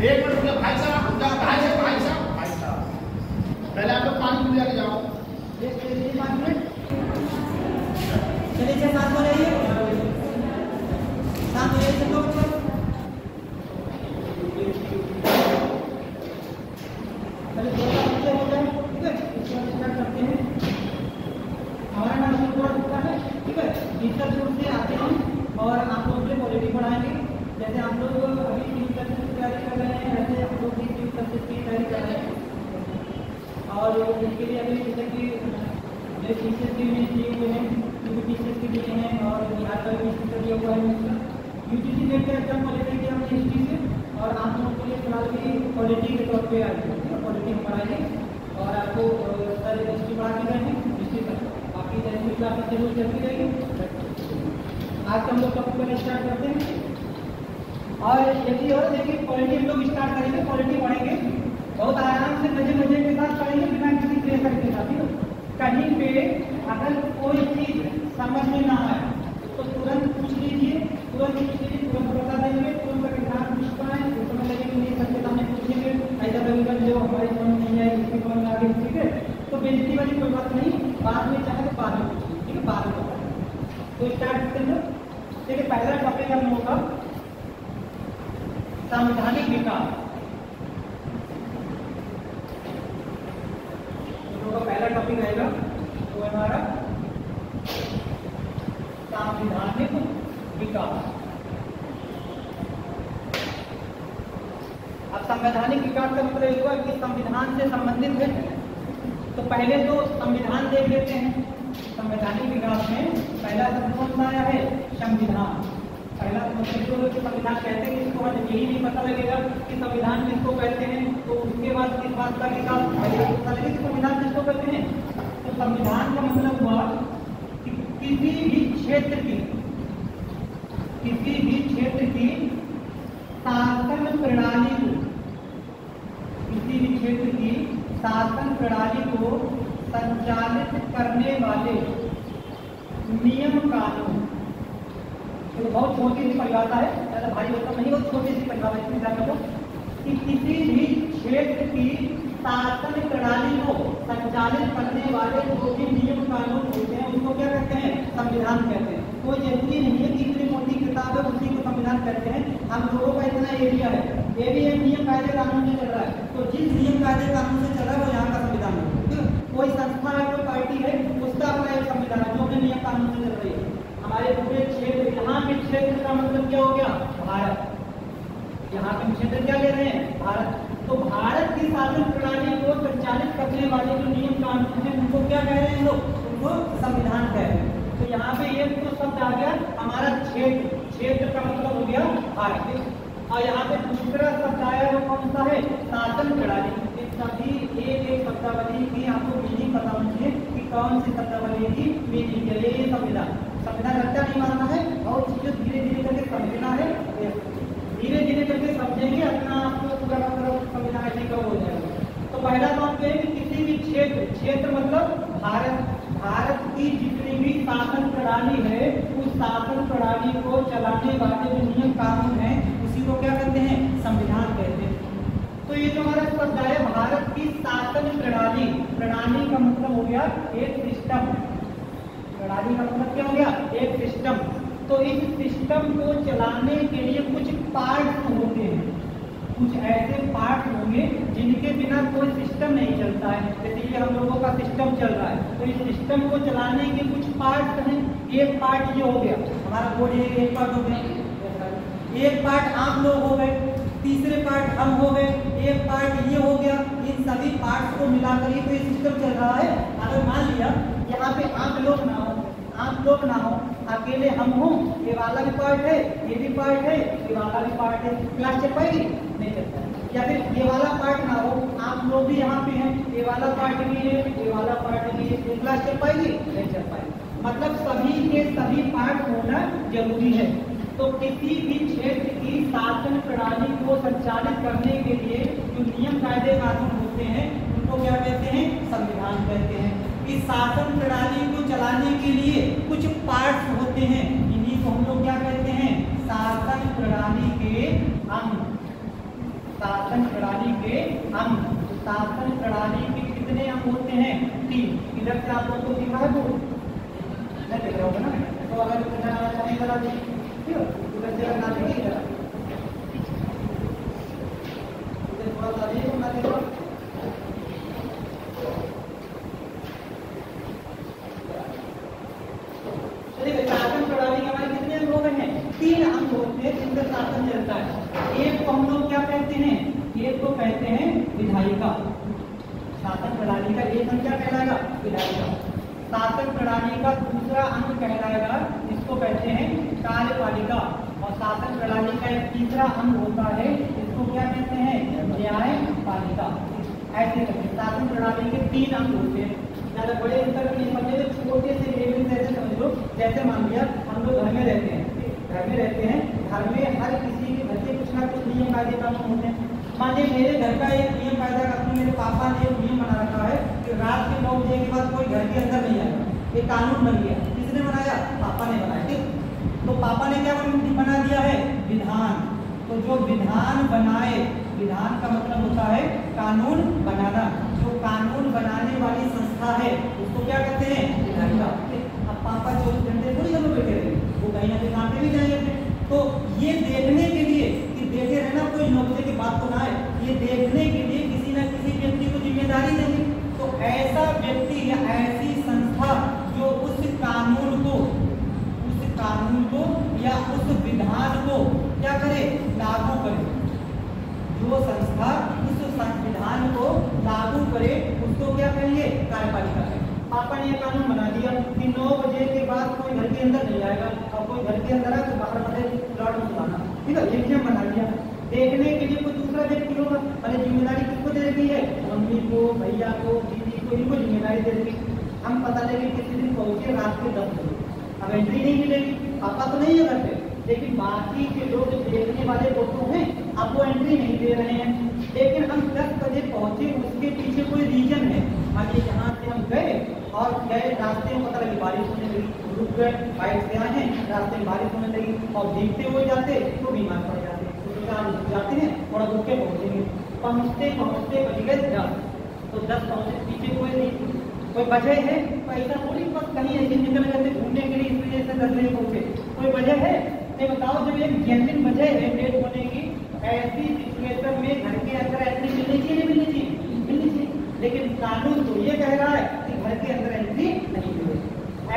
एक मिनट रुकिए भाई साहब, भाई साहब पहले आप लोग पानी पी लेके जाओ। चलिए 5 मिनट, चलिए 6-7 हो रही है, 7 हो रही है लोग। पहले 2 बच्चे हो जाए, ठीक है, इसके बाद स्टार्ट करते हैं। हमारा नाम सुपर होता है, ठीक है। टीचर ग्रुप से आते हैं और आप लोग के पॉलिटिक्स पढ़ाएंगे। जैसे आप लोग अभी टीचर की तैयारी कर रहे हैं, वैसे आप लोग भी सब्जेक्ट की तैयारी कर रहे हैं। और इसके लिए अभी जैसे कि जो टीचर के लिए दिए हुए हैं, जो टीचर के लिए हैं, और बिहार का भी टीचर दिया हुआ है। यूजीसी नेट का एग्जाम क्वालिफाई किया हमने हिस्ट्री से, और आप लोगों के लिए फिलहाल भी पॉलिटी के तौर पर आए हैं, पॉलिटी हम पढ़ाएंगे और आपको सर हिस्ट्री पढ़ा के रहेंगे, हिस्ट्री तक बाकी जैसे क्लास जरूर चलती रहेगी। आज हम लोग टॉपिक पर स्टार्ट करते हैं। और यदि और देखिए पॉलिटी हम लोग स्टार्ट करेंगे, पॉलिटी पढ़ेंगे बहुत आराम से, मजे के साथ पढ़ेंगे, बिना किसी प्रेशर के साथ। कहीं पे अगर कोई चीज समझ में ना आए तो तुरंत पूछ लीजिए, तुरंत बता देंगे, तुरंत एग्जाम पूछ पाए तो समझ लगेगा नहीं, सबके सामने पूछेंगे ऐसा लगेगा जो हमारे समझ नहीं आए इसके समझ में आ गई, ठीक है। तो बेइज्जती वाली कोई बात नहीं, बाद में चाहे तो बाद में पूछिए, ठीक है, बाद में बताएंगे। तो स्टार्ट करते हैं। देखिए पहला टॉपिक हम लोगों का संवैधानिक विकास। पहला टॉपिक रहेगा वो हमारा संवैधानिक विकास। अब संवैधानिक विकास का मतलब ये हुआ कि संविधान से संबंधित है। तो पहले तो संविधान देख लेते हैं। संवैधानिक विकास में पहला शब्द कौन सा आया है? संविधान। पहला मतलब संविधान कहते हैं, इसको आज यही नहीं पता लगेगा कि संविधान किसको कहते हैं, तो उसके बाद किस बात का विकास पता लगे कि संविधान किसको कहते हैं। तो संविधान का मतलब हुआ कि किसी भी क्षेत्र की शासन प्रणाली को, किसी भी क्षेत्र की शासन प्रणाली को संचालित करने वाले नियम कानून। तो बहुत छोटी सी परिभाषा है, ज़्यादा भारी होता नहीं, बहुत छोटी सी परिभाषा है। इसमें क्या मतलब कि किसी भी क्षेत्र की शासन प्रणाली को संचालित करने वाले जो भी नियम कानून होते हैं उसको क्या कहते हैं? संविधान कहते हैं। कोई जरूरी नहीं है कि इतनी मोटी किताब है उसी को संविधान कहते हैं। हम लोगों का इतना एरिया है, एरिया नियम कायदे कानून से चल रहा है, तो जिस नियम कायदे कानून से चल रहा है वो यहाँ का संविधान है। कोई संस्था है, कोई पार्टी है, उसका अपना एक संविधान है जो अपने नियम कानून से चल रही है। हमारे पूरे क्षेत्र, यहाँ के क्षेत्र का मतलब क्या हो गया? भारत। यहाँ पे क्षेत्र क्या ले रहे हैं? भारत। तो भारत की शासन प्रणाली को संचालित करने वाले जो नियम कानून हैं उनको क्या कह रहे हैं लोग? उनको संविधान कह रहे हैं। तो यहाँ पे एक तो शब्द आ गया हमारा क्षेत्र, क्षेत्र का मतलब हो गया भारत। और यहाँ पे दूसरा शब्द आया वो कौन सा है? शासन प्रणाली। सभी एक शब्दावली की आपको मीनिंग पता होनी चाहिए कि कौन सी शब्दावली की मीनिंग है। ये संविधान, संविधान रट्टा नहीं मारना है, बहुत चीजें धीरे धीरे करके समझना है, धीरे धीरे करके समझेंगे, अपना आपको पूरा संविधान ऐसे कब हो जाएगा। तो पहला बात है कि किसी भी क्षेत्र, क्षेत्र मतलब भारत, भारत की जितनी भी शासन प्रणाली है उस शासन प्रणाली को चलाने वाले जो नियम कानून है उसी को क्या कहते हैं? संविधान कहते हैं। तो ये जो हमारा शब्द है भारत की शासन प्रणाली, प्रणाली का मतलब हो गया एक सिस्टम। प्रणाली का मतलब क्या हो गया? एक सिस्टम। तो इस सिस्टम को चलाने के लिए कुछ पार्ट्स होते हैं, कुछ ऐसे पार्ट्स होंगे जिनके बिना कोई सिस्टम नहीं चलता है। जैसे ये हम लोगों का सिस्टम चल रहा है, तो इस सिस्टम को चलाने के कुछ पार्ट्स हैं। एक पार्ट ये हो गया हमारा बॉडी, एक पार्ट हो गया, एक पार्ट आप लोग हो गए, तीसरे पार्ट हम हो गए, एक पार्ट ये हो गया। इन सभी पार्ट्स को मिलाकर ही तो ये सिस्टम चल रहा है। अगर मान लिया यहाँ पे आप लोग ना हो, आप लोग ना हो, अकेले हम हो, ये वाला भी पार्ट है, ये भी पार्ट है, ये वाला भी पार्ट है, क्लास चल पाएगी? नहीं चलता। या फिर ये वाला पार्ट ना हो, आप लोग भी यहाँ पे हैं, ये वाला पार्ट भी है, ये वाला पार्ट भी है, क्लास चल पाएगी? नहीं चल पाएगी। मतलब सभी के सभी पार्ट होना जरूरी है। तो किसी भी क्षेत्र की शासन प्रणाली को संचालित करने के लिए जो नियम कायदे कानून होते हैं उनको क्या कहते हैं? संविधान कहते हैं। इस शासन प्रणाली को चलाने के लिए कुछ पार्ट्स होते हैं, इन्हीं को हम लोग क्या कहते हैं? शासन प्रणाली के अंग। शासन प्रणाली के अंग। शासन प्रणाली के कितने अंग होते हैं? 3। इधर से आप लोगों को दिख रहा है वो नहीं दिख रहा होगा ना, तो अगर नहीं करा दी ठीक है, उधर से ना देखिए, इधर थोड़ा सा देखो ना देखो। चलिए, शासन प्रणाली के हमारे कितने अंग हो गए हैं? 3 अंग होते हैं जिनका शासन चलता है। एक को हम लोग क्या कहते हैं? एक को कहते हैं विधायिका। शासन प्रणाली का एक अंग क्या कहलाएगा? विधायिका। शासन प्रणाली का दूसरा अंग कहलाएगा, इसको कहते हैं कार्यपालिका। और शासन प्रणाली का एक तीसरा अंग होता है, इसको क्या कहते हैं? न्यायपालिका। ऐसे करके शासन प्रणाली के 3 अंग होते हैं। ज्यादा बड़े अंतर नहीं समझे, तो छोटे से लेवल से ऐसे समझ लो। जैसे मान लिया हम लोग घर में रहते हैं, घर में रहते हैं, घर में हर किसी के घर के कुछ ना कुछ नियम कायदे कानून होते हैं। मान लीजिए मेरे घर का एक नियम कायदा कानून, मेरे पापा ने एक नियम बना रखा है कि रात के 9 बजे के बाद कोई घर के अंदर नहीं आएगा। ये कानून बन गया। किसने बनाया? पापा ने बनाया। ठीक, तो पापा ने क्या बना दिया है? विधान। तो जो विधान बनाए, विधान का मतलब होता है कानून बनाना। जो कानून बनाने वाली संस्था है उसको क्या कहते हैं? विधायिका। अब पापा 24 घंटे थोड़ी घर में बैठे रहेंगे, वो कहीं ना कहीं काम पे भी जाएंगे। तो ये देखने के लिए कि देखे रहना कोई 9 बजे की बात तो ना है, ये देखने के लिए किसी न किसी व्यक्ति को जिम्मेदारी देंगे। तो ऐसा व्यक्ति या ऐसी संस्था जो उस कानून को या उस विधान को क्या करे? लागू करे। जो संस्था उस संविधान को लागू करे उसको क्या कहेंगे? कार्यपालिका कहेंगे। पापा ने यह कानून बना दिया कि 9 बजे के बाद कोई घर के अंदर नहीं आएगा, और कोई घर के अंदर आए तो बाहर बने लॉट में बुलाना। ठीक है, ये नियम बना दिया। देखने के लिए कोई दूसरा व्यक्ति होगा, अरे जिम्मेदारी किसको दे रखी है? मम्मी को, भैया को, दीदी को, इनको जिम्मेदारी दे रखी। हम पता लगे किसी दिन पहुंचे रात के 10 बजे, अब एंट्री नहीं मिलेगी, पापा तो नहीं है घर पे, लेकिन बाकी के लोग देखने वाले लोग तो हैं, अब वो एंट्री नहीं दे रहे हैं। लेकिन हम 10 बजे पहुंचे, उसके पीछे कोई रीजन है। मान लीजिए यहाँ से हम गए और गए, रास्ते में पता लगी बारिश होने लगी, रुक गए, बाइक से आए हैं, रास्ते में बारिश होने लगी और भीगते हुए जाते तो बीमार पड़ जाते। तो हम जाते हैं, थोड़ा रुक के पहुंचेंगे। पहुंचते पहुंचते बज गए 10, तो 10 पहुंचे, पीछे कोई नहीं, कोई वजह है? पैसा थोड़ी बस कहीं ऐसे निकल गए घूमने के लिए, इस वजह से 10 बजे पहुंचे, कोई वजह है? ये बताओ, जब एक जेन्युइन वजह है डेट होने की, ऐसी सिचुएशन में घर के अंदर एंट्री मिलनी चाहिए नहीं मिलनी चाहिए? मिलनी चाहिए। लेकिन कानून तो ये कह रहा है कि घर के अंदर एंट्री नहीं मिलेगी।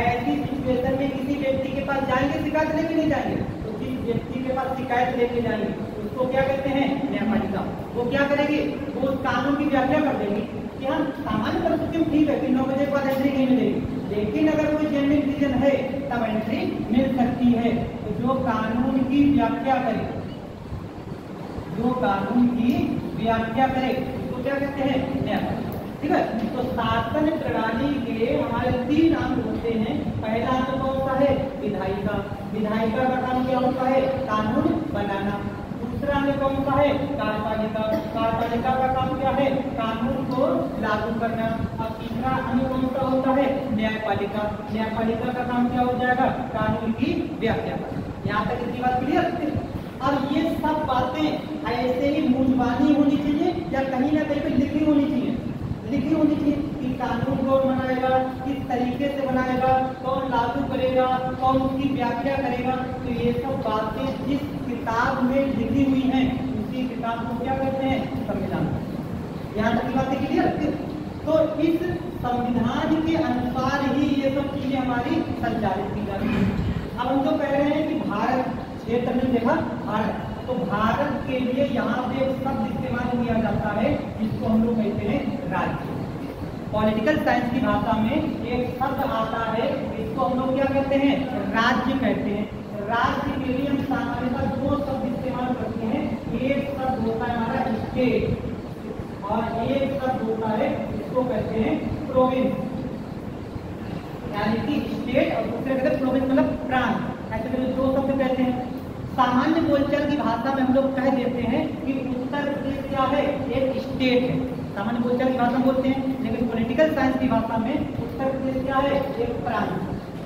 ऐसी सिचुएशन में किसी व्यक्ति के पास जाएंगे शिकायत लेके नहीं जाएंगे, तो जिस व्यक्ति के पास शिकायत लेके जाएंगे उसको क्या कहते हैं? न्यायपालिका। वो क्या करेगी? वो उस कानून की व्याख्या कर देगी कि हम सामान्य परिस्थिति में ठीक है कि 9 बजे के बाद एंट्री नहीं मिलेगी, लेकिन अगर कोई जेन्युइन रीजन है तब एंट्री मिल सकती है। तो जो कानून की व्याख्या करे, जो कानून की व्याख्या करे उसको क्या कहते हैं? न्यायपालिका। ठीक है, तो शासन प्रणाली के हमारे 3 अंग होते हैं। पहला अंग कौन सा है? विधायिका। विधायिका का काम क्या होता है? कानून बनाना। दूसरा अंग कौन सा है? कार्यपालिका। कार्यपालिका का काम क्या है? कानून को लागू करना। और तीसरा अंग कौन सा होता है? न्यायपालिका। न्यायपालिका का काम क्या हो जाएगा? कानून की व्याख्या करना। यहाँ तक इतनी बात क्लियर? और ये सब बातें ऐसे ही मूंजबानी होनी चाहिए या कहीं ना कहीं पे लिखी होनी चाहिए। लिखी होनी चाहिए कि कानून कौन बनाएगा, किस तरीके से बनाएगा, कौन लागू करेगा, कौन उसकी व्याख्या करेगा। तो ये सब बातें जिस किताब में लिखी हुई हैं उसी किताब को क्या कहते हैं? संविधान। यहाँ तक की बातें क्लियर? तो इस संविधान के अनुसार ही ये सब चीजें हमारी संचालित की जाती है। अब हम तो कह रहे हैं कि भारत क्षेत्र में देखा भारत, तो भारत के लिए यहाँ पे एक शब्द इस्तेमाल किया जाता है जिसको हम लोग कहते हैं राज्य। पॉलिटिकल साइंस की भाषा में एक शब्द आता है, इसको हम लोग क्या कहते हैं? राज्य कहते हैं। राज्य के लिए हम सामान्यतः 2 शब्द इस्तेमाल करते हैं। एक शब्द होता है हमारा स्टेट और एक शब्द होता है इसको कहते हैं प्रोविंस, यानी कि स्टेट और दूसरे कहते हैं प्रोविंस मतलब प्रांत। ऐसे करके 2 शब्द कहते हैं। सामान्य बोलचाल की भाषा में हम लोग कह देते हैं कि उत्तर प्रदेश क्या है? एक स्टेट है। सामान्य बोलचाल की भाषा में बोलते हैं, लेकिन पॉलिटिकल साइंस की भाषा में उत्तर प्रदेश क्या है? एक प्रांत।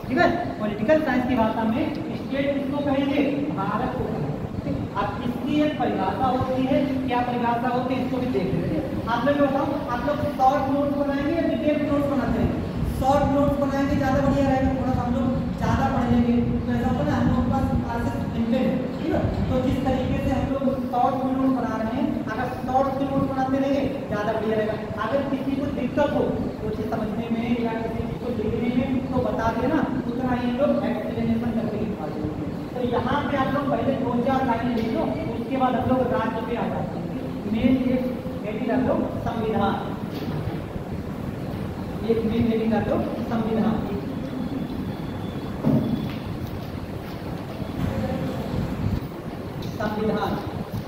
ठीक है, पॉलिटिकल साइंस की भाषा में स्टेट किसको कहेंगे? भारत को कहेंगे। अब इसकी एक परिभाषा होती है, क्या परिभाषा होती है इसको भी देख लेते हैं। आप लोग बताओ, आप लोग शॉर्ट नोट्स बनाएंगे या डिटेल नोट्स बनाते हैं? शॉर्ट नोट्स बनाएंगे ज़्यादा बढ़िया रहेगा, थोड़ा सा हम लोग ज़्यादा पढ़ लेंगे। तो ऐसा होता है ना, हम लोग के पास क्लासेस लिमिटेड है, ठीक है। तो जिस तरीके से हम लोग शॉर्ट नोट्स बना रहे हैं, अगर शॉर्ट नोट्स बनाते रहेंगे ज़्यादा बढ़िया रहेगा। अगर किसी को दिक्कत हो कुछ समझने में या किसी चीज़ को लिखने में तो बता देना, उतना ही लोग एक्सप्लेनेशन करके दिखा देंगे। तो यहाँ पे आप लोग पहले 2-4 लाइनें लिख लो, उसके बाद हम लोग राज्य पे आ जाते हैं। मेन हेडिंग हम लोग संविधान, एक मेन हेडिंग हम लोग संविधान। संविधान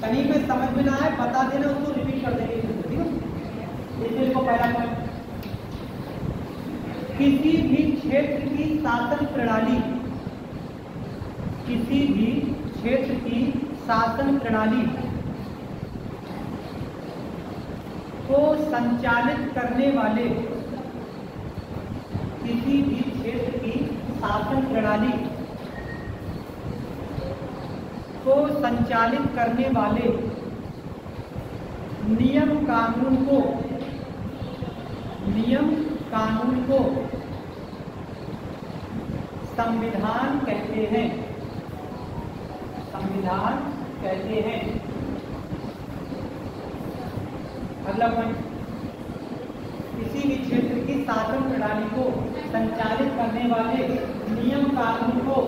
कहीं पे समझ में ना आए बता देना, उसको रिपीट कर देंगे, ठीक है। इसमें को पहला पॉइंट, किसी भी क्षेत्र की शासन प्रणाली, किसी भी क्षेत्र की शासन प्रणाली को संचालित करने वाले, किसी भी क्षेत्र की शासन प्रणाली को संचालित करने वाले नियम कानून को, नियम कानून को संविधान कहते हैं, संविधान कहते हैं। अगला पॉइंट, किसी भी क्षेत्र की शासन प्रणाली को संचालित करने वाले नियम कानून को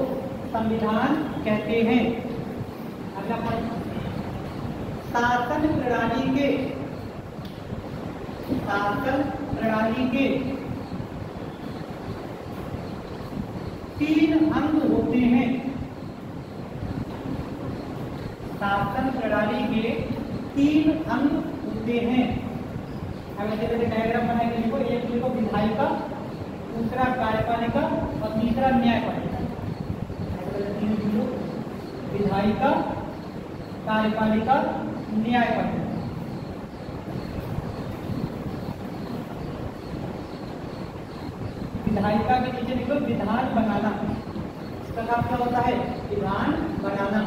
संविधान कहते हैं। अगला पॉइंट, शासन प्रणाली के, शासन प्रणाली के 3 अंग होते हैं, शासन प्रणाली के 3 अंग होते हैं। अब ऐसे जैसे डायग्राम बना के लिखो, एक लिखो विधायिका, दूसरा कार्यपालिका और तीसरा न्यायपालिका। विधायिका, कार्यपालिका, न्यायपालिका। विधायिका के नीचे लिखो विधान बनाना, इसका काम क्या होता है? विधान बनाना।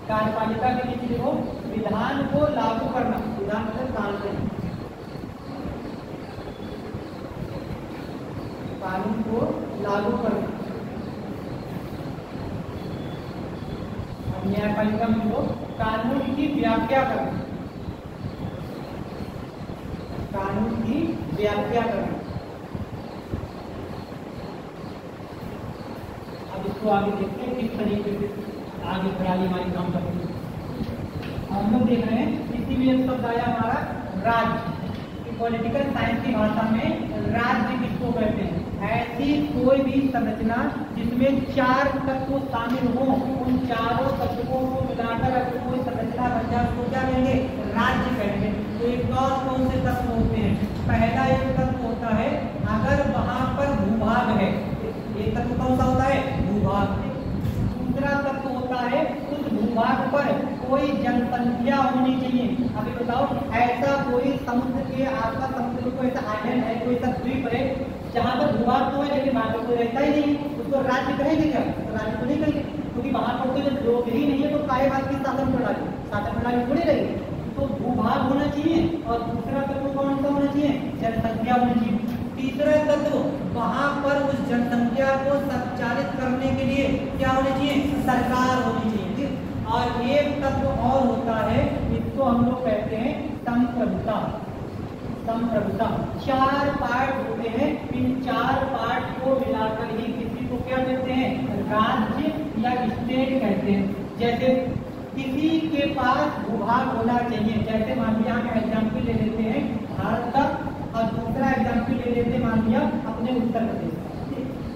कार्यपालिका के नीचे लिखो विधान को लागू करना, विधान मतलब कानून, कानून को लागू करना। और न्यायपालिका में लिखो कानून की व्याख्या करना, कानून की व्याख्या करना। अब इसको आगे देखते हैं किस तरीके से आगे प्रणाली हमारी काम करती है। हम लोग देख रहे हैं किसी भी एक शब्द आया हमारा राज्य, पॉलिटिकल साइंस की भाषा में राज्य किसको कहते हैं? ऐसी कोई भी संरचना जिसमें 4 तत्व शामिल हो, उन चारों तत्वों को मिलाकर अगर कोई संरचना बन जाए उसको क्या कहेंगे? राज्य कहेंगे। तो एक और कौन से तत्व होते हैं? पहला एक तत्व होता है अगर वहां पर भूभाग है, एक तत्व कौन सा होता है? भूभाग। दूसरा तत्व होता है उस भूभाग पर कोई जनसंख्या होनी चाहिए। अभी बताओ, ऐसा कोई समुद्र के आसपास, समुद्र को ऐसा आइलैंड है, कोई सा द्वीप है जहाँ पर भूभाग तो है लेकिन वहां पर कोई रहता ही नहीं, उसको राज्य कहेंगे क्या? तो राज्य तो नहीं कहेंगे, क्योंकि वहां पर तो जब लोग ही नहीं है तो काय बात की शासन प्रणाली, शासन प्रणाली थोड़ी रहेगी। तो भूभाग होना चाहिए। और दूसरा तत्व कौन सा होना चाहिए? जनसंख्या होनी चाहिए। तीसरा तत्व, वहां पर उस जनसंख्या को संचालित करने के लिए क्या होनी चाहिए? सरकार होनी चाहिए। और एक तत्व और होता है, इसको हम लोग कहते हैं संप्रभुता। संप्रभुता 4 पार्ट होते हैं, इन 4 पार्ट को मिलाकर ही किसी को क्या कहते हैं? राज्य या स्टेट कहते हैं। जैसे किसी के पास भूभाग होना चाहिए, जैसे मान लिया हम एग्जाम्पल ले लेते हैं भारत का, और दूसरा एग्जाम्पल ले लेते हैं मान लिया अपने उत्तर प्रदेश का।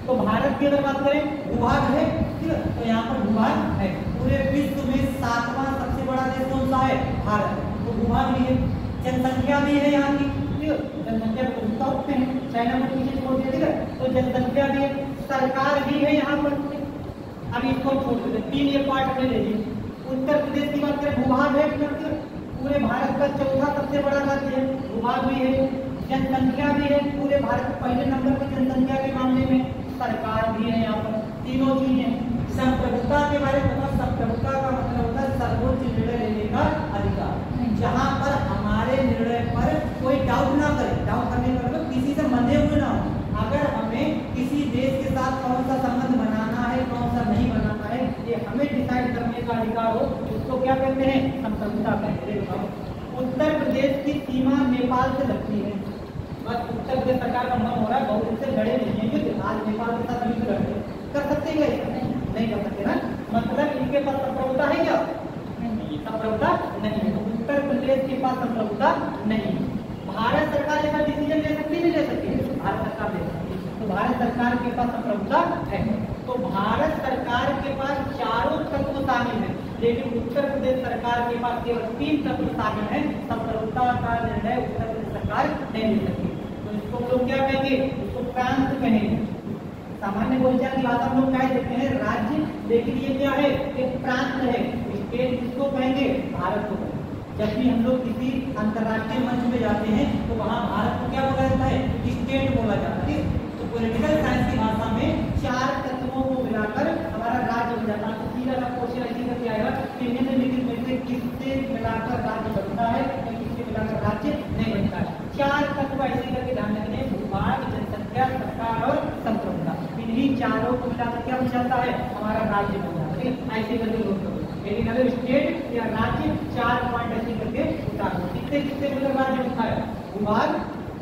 तो भारत की अगर बात करें भूभाग है, ठीक है, तो यहाँ पर भूभाग है। पूरे विश्व में 7वां सबसे बड़ा देश कौन सा है? भारत। तो भूभाग भी है, जनसंख्या भी है यहाँ की, ठीक है, जनसंख्या को उतना उठते हैं, चाइना को पीछे छोड़ दिया, ठीक है, तो जनसंख्या भी है, सरकार भी है यहाँ पर। अब इसको छोड़ देते, 3 ये पार्ट में ले लीजिए। उत्तर प्रदेश की बात करें, भूभाग है, पूरे भारत का 4था सबसे बड़ा राज्य है, भूभाग भी है, जनसंख्या भी है, पूरे भारत में पहले नंबर पर जनसंख्या के मामले में, सरकार भी है यहाँ पर, तीनों चीजें। संप्रभुता के बारे में बताओ। संप्रभुता का मतलब होता है सर्वोच्च निर्णय लेने का अधिकार, जहाँ पर हमारे निर्णय पर कोई डाउट ना करे। डाउट करने का मतलब किसी से बंधे हुए ना हो। अगर हमें किसी देश के साथ कौन सा संबंध बनाना है, कौन सा नहीं बनाना है, ये हमें डिसाइड करने का अधिकार हो, उसको क्या कहते हैं? संप्रभुता कहते हैं। उत्तर प्रदेश की सीमा नेपाल से लगती है। बस उत्तर प्रदेश सरकार का मन हो रहा है, बहुत दिन से लड़े नहीं है युद्ध, आज नेपाल के साथ युद्ध लड़ते कर सकते हैं? नहीं कर सकते ना। मतलब इनके पास संप्रभुता है क्या? संप्रभुता नहीं है। उत्तर प्रदेश के पास संप्रभुता नहीं है। भारत सरकार ऐसा डिसीजन ले सकती है, नहीं ले सकती है? भारत सरकार ले सकती है। तो भारत सरकार के पास संप्रभुता है। तो भारत सरकार के पास चारों तत्व शामिल है, लेकिन उत्तर प्रदेश सरकार के पास केवल 3 तत्व शामिल है। संप्रभुता का निर्णय उत्तर प्रदेश सरकार नहीं ले सकती। तो इसको लोग क्या कहेंगे? इसको प्रांत कहेंगे। सामान्य बोलचाल की भाषा हम लोग कह देते हैं राज्य, लेकिन ये क्या है? एक प्रांत है। स्टेट किसको कहेंगे? भारत को कहेंगे। जब भी हम लोग किसी अंतर्राष्ट्रीय मंच में जाते हैं तो वहाँ भारत को क्या बोला जाता है? स्टेट बोला जाता है। तो पॉलिटिकल साइंस की भाषा में 4 तत्वों को मिलाकर हमारा राज्य बन जाता है। तो सीधा का क्वेश्चन ऐसे करके आएगा कि निम्नलिखित में से किससे मिलाकर राज्य बनता है या किससे मिलाकर राज्य नहीं बनता है। 4 तत्व ऐसे करके ध्यान रखने: भूभाग, जनसंख्या, सरकार और संप्रभुता। इन्हीं चारों को मिलाकर क्या बन जाता है? हमारा राज्य बन जाता है। ऐसे करके लोग, लेकिन अगर स्टेट या राज्य 4 पॉइंट ऐसे करके उतार दो। किससे किससे मिलकर राज्य बनता है? भूभाग,